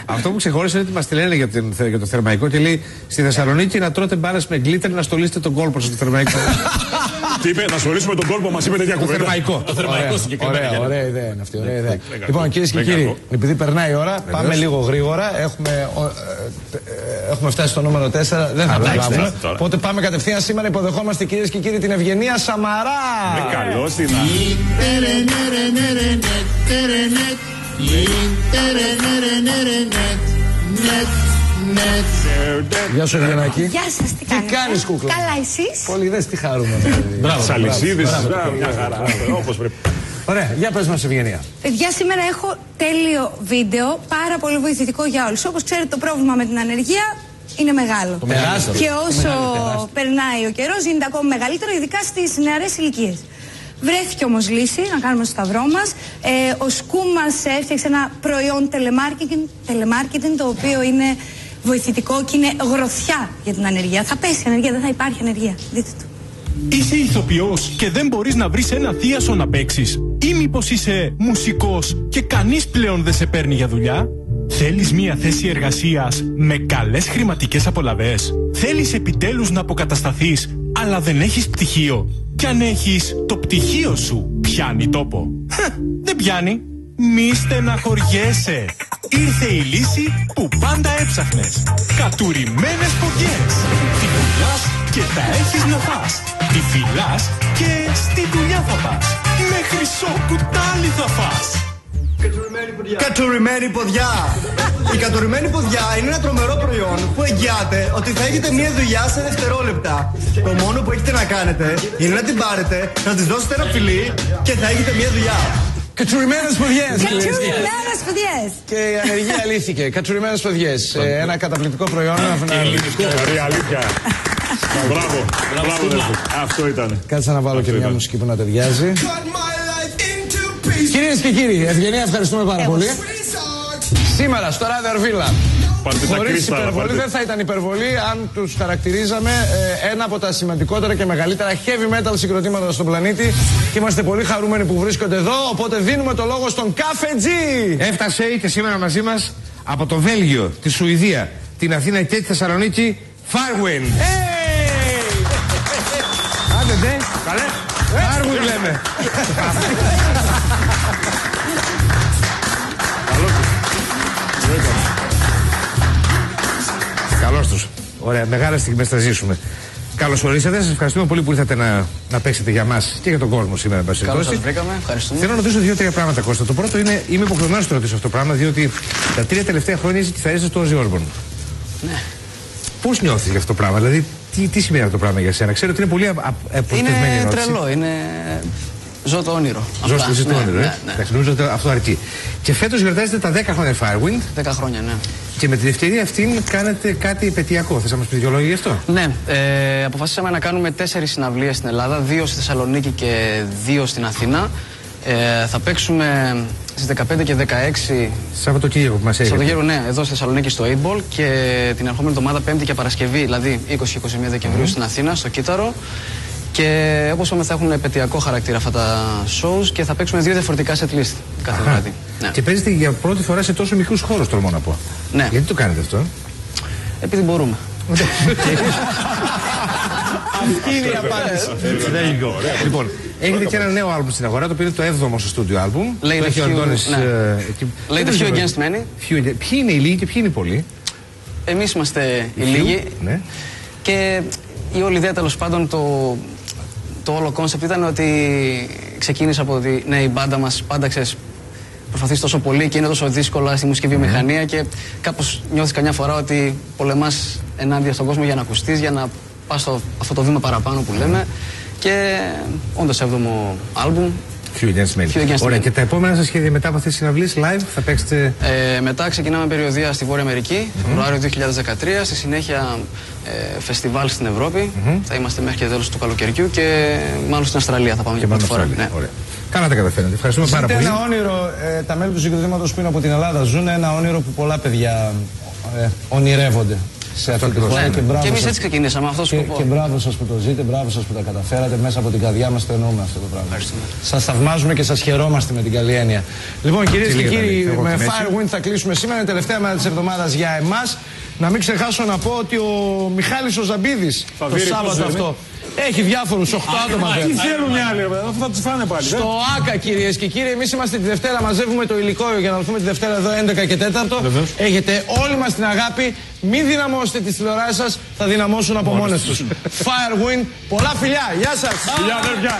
Αυτό που ξεχώρισε είναι ότι μας τη λένε για το Θερμαϊκό και λέει στη Θεσσαλονίκη να τρώτε μπάρες με γκλίτερ, να στολίσετε τον κόλπο στο Θερμαϊκό. Τι είπε, να στολίσουμε τον κόλπο, μας είπε τέτοια κουβέντα. Το Θερμαϊκό συγκεκριμένα. Ωραία ιδέα είναι αυτή. Λοιπόν, κυρίες και κύριοι, επειδή περνάει η ώρα, πάμε λίγο γρήγορα. Έχουμε φτάσει στο νούμερο 4, δεν θα προλάβουμε. Οπότε πάμε κατευθείαν. Σήμερα υποδεχόμαστε, κυρίες και κύριοι, την Ευγενία Σαμαρά. Καλώς την Γεια σου, Ευγενάκη. Γεια σας, τι κάνετε? Τι κάνεις, κούκλα? Καλά, εσείς? Πολύ δες τι χαρούμε. Μπράβο, αλυσίδες, μια χαρά, όπως πρέπει. Ωραία, για πες μας, Ευγενία. Παιδιά, σήμερα έχω τέλειο βίντεο, πάρα πολύ βοηθητικό για όλους. Όπως ξέρετε, το πρόβλημα με την ανεργία είναι μεγάλο. Και όσο περνάει ο καιρός γίνεται ακόμη μεγαλύτερο, ειδικά στις νεαρές ηλικίες. Βρέθηκε όμως λύση, να κάνουμε το σταυρό μας. Ο ΣΚΟΥ μας έφτιαξε ένα προϊόν telemarketing, το οποίο είναι βοηθητικό και είναι γροθιά για την ανεργία. Θα πέσει η ανεργία, δεν θα υπάρχει ανεργία. Δείτε το. Είσαι ηθοποιός και δεν μπορείς να βρεις ένα θίασο να παίξεις? Ή μήπως είσαι μουσικός και κανείς πλέον δεν σε παίρνει για δουλειά? Θέλεις μια θέση εργασίας με καλές χρηματικές απολαβές? Θέλεις επιτέλους να αποκατασταθείς, αλλά δεν έχεις πτυχίο? Κι αν έχεις το πτυχίο σου, πιάνει τόπο? Δεν πιάνει. Μη στεναχωριέσαι. Ήρθε η λύση που πάντα έψαχνες. Κατουρημένες ποδιές. Τι πουλάς και τα έχεις να φας. Τι φυλάς και στη δουλειά θα πας. Με χρυσό κουτάλι θα φας. Κατουρημένη ποδιά. Η κατουρημένη ποδιά είναι ένα τρομερό προϊόν που εγγυάται ότι θα έχετε μία δουλειά σε δευτερόλεπτα. Το μόνο που έχετε να κάνετε είναι να την πάρετε, να της δώσετε ένα φιλί και θα έχετε μία δουλειά. Κατουρημένες ποδιές. Κατουρημένες ποδιές. Και η ανεργία λύθηκε. Κατουρημένες ποδιές. Ένα καταπληκτικό προϊόν. Καλή αλήθεια. Μπράβο. Αυτό ήταν. Κάτσε να βάλω και μια μουσική που να ταιριάζει. Κυρίες και κύριοι, Ευγενία, ευχαριστούμε πάρα πολύ. Σήμερα στο ράδιο Αρβίλα. Χωρίς υπερβολή, δεν θα ήταν υπερβολή αν τους χαρακτηρίζαμε ένα από τα σημαντικότερα και μεγαλύτερα heavy metal συγκροτήματα στον πλανήτη. Και είμαστε πολύ χαρούμενοι που βρίσκονται εδώ. Οπότε δίνουμε το λόγο στον Cafe G. Έφτασε και σήμερα μαζί μας από το Βέλγιο, τη Σουηδία, την Αθήνα και τη Θεσσαλονίκη, Firewind. Άντε ντε, καλέ. Firewind λέμε. Καλώς τους. Ωραία, μεγάλες στιγμές θα ζήσουμε. Καλώς ορίσατε, σας ευχαριστούμε πολύ που ήρθατε να παίξετε για μας και για τον κόσμο σήμερα. Καλώς σας βρήκαμε, ευχαριστούμε. Θέλω να ρωτήσω 2-3 πράγματα, Κώστα. Το πρώτο είναι, είμαι υποχρεωμένος να ρωτήσω αυτό το πράγμα, διότι τα 3 τελευταία χρόνια είσαι κιθαρίστας του Ozzy Osbourne. Ναι. Πώς νιώθεις για αυτό το πράγμα, δηλαδή τι σημαίνει αυτό το πράγμα για σένα? Ξέρω ότι είναι πολύ αποστασμένη ερώτηση. Είναι τρελό, είναι. Ζω το όνειρο. Ζω το όνειρο, ναι. Νομίζω ότι αυτό αρκεί. Και φέτος γιορτάζετε τα 10 χρόνια Firewind. 10 χρόνια, ναι. Και με την ευκαιρία αυτή κάνετε κάτι επαιτειακό. Θες να μας πεις δύο λόγια γι' αυτό? Ναι. Αποφασίσαμε να κάνουμε 4 συναυλίες στην Ελλάδα, 2 στη Θεσσαλονίκη και 2 στην Αθήνα. Θα παίξουμε στις 15 και 16 Σαββατοκύριακο που μας έγινε. Σαββατοκύριακο, ναι, εδώ στη Θεσσαλονίκη στο 8 και την ερχόμενη εβδομάδα Πέμπτη και Παρασκευή, δηλαδή 20 και 21 Δεκεμβρίου στην Αθήνα, στο Κύτταρο. Και όπως είπαμε, θα έχουν επαιτειακό χαρακτήρα αυτά τα shows και θα παίξουμε 2 διαφορετικά set list κάθε βράδυ. Ναι. Και παίζετε για πρώτη φορά σε τόσο μικρούς χώρους, τολμώ να πω. Ναι. Γιατί το κάνετε αυτό? Επειδή μπορούμε. Αυτή είναι η απάντηση. Λοιπόν, έχετε και ένα νέο άλμπουμ στην αγορά, το οποίο είναι το 7ο στο στούντιο άλμπουμ. Λέγεται Few Against Many. Ποιοι είναι οι λίγοι και ποιοι είναι οι πολλοί? Εμείς είμαστε οι λίγοι. Και η όλη ιδέα, τέλος πάντων, το όλο κόνσεπτ ήταν ότι ξεκίνησε από ότι ναι, η μπάντα μας πάντα, ξέρεις, προσπαθείς τόσο πολύ και είναι τόσο δύσκολα στη μουσική βιομηχανία και κάπως νιώθεις καμιά φορά ότι πολεμάς ενάντια στον κόσμο για να ακουστείς, για να πας αυτό το βήμα παραπάνω που λέμε. Και όντως 7ο άλμπουμ. Few Against Many. Ωραία, και τα επόμενα σας σχέδια μετά από αυτές τις συναυλίες live θα παίξετε? Μετά ξεκινάμε περιοδεία στη Βόρεια Αμερική, Φεβρουάριο 2013. Στη συνέχεια φεστιβάλ στην Ευρώπη. Θα είμαστε μέχρι και τέλος του καλοκαιριού και μάλλον στην Αυστραλία θα πάμε για πρώτη φορά. Ναι. Καλά τα καταφέρετε. Ευχαριστούμε πάρα πολύ. Ένα όνειρο, τα μέλη του συγκροτήματος που είναι από την Ελλάδα ζουν ένα όνειρο που πολλά παιδιά ονειρεύονται σε αυτή τη χώρα. Και εμείς έτσι ξεκινήσαμε, αυτό το σκοπό. Και μπράβο σας που το ζείτε, μπράβο σας που τα καταφέρατε. Μέσα από την καρδιά μας το εννοούμε αυτό το πράγμα. Σας θαυμάζουμε και σας χαιρόμαστε με την καλή έννοια. Λοιπόν, κυρίες και κύριοι, με Firewind θα κλείσουμε σήμερα. Είναι τελευταία μέρα της εβδομάδας για εμάς. Να μην ξεχάσω να πω ότι ο Μιχάλης ο Ζαμπίδης το Σάββατο αυτό έχει διάφορους 8 άτομα. Τι θέλουν οι άλλοι, αυτό θα τους φάνε πάλι. Στο ΆΚΑ, κυρίες και κύριοι, εμείς είμαστε τη Δευτέρα, μαζεύουμε το υλικό για να έρθουμε τη Δευτέρα εδώ 11 και 4. Έχετε όλοι μας την αγάπη. Μην δυναμώσετε τις τηλεοράσεις σας, θα δυναμώσουν από μόνες τους. Firewind, πολλά φιλιά, γεια σας. Φιλιά, αδέρφια.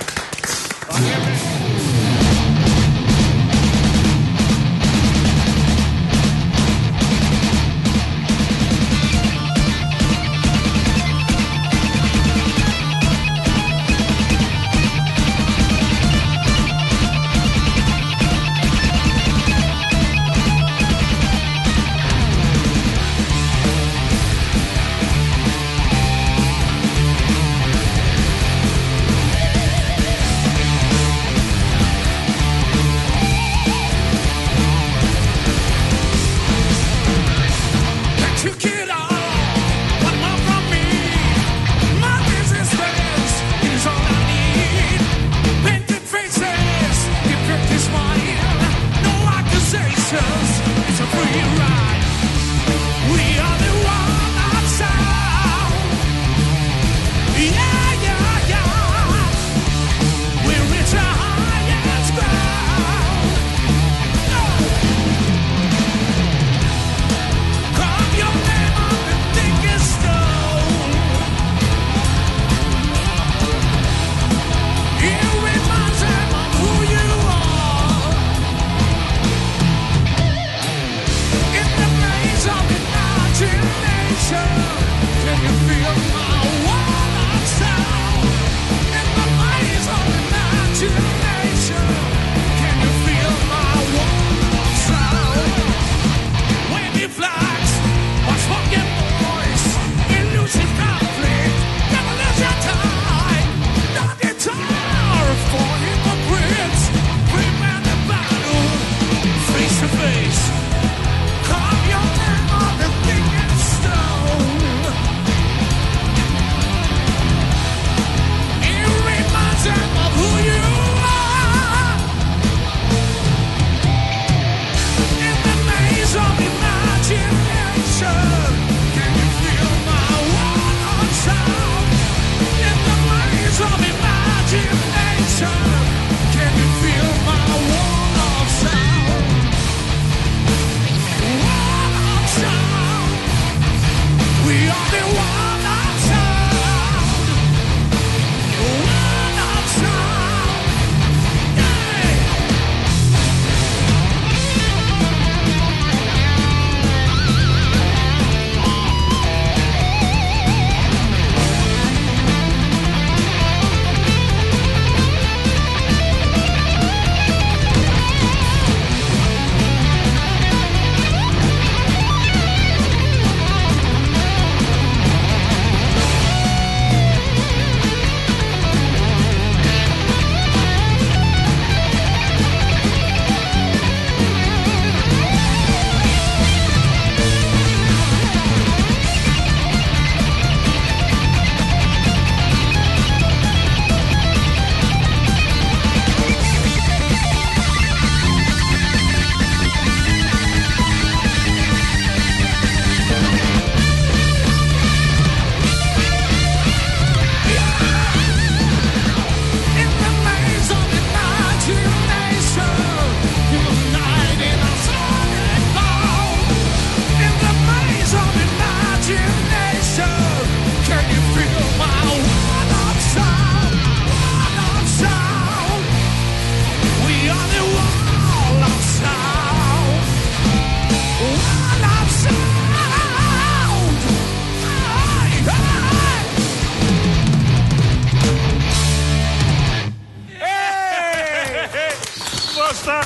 Κώστα!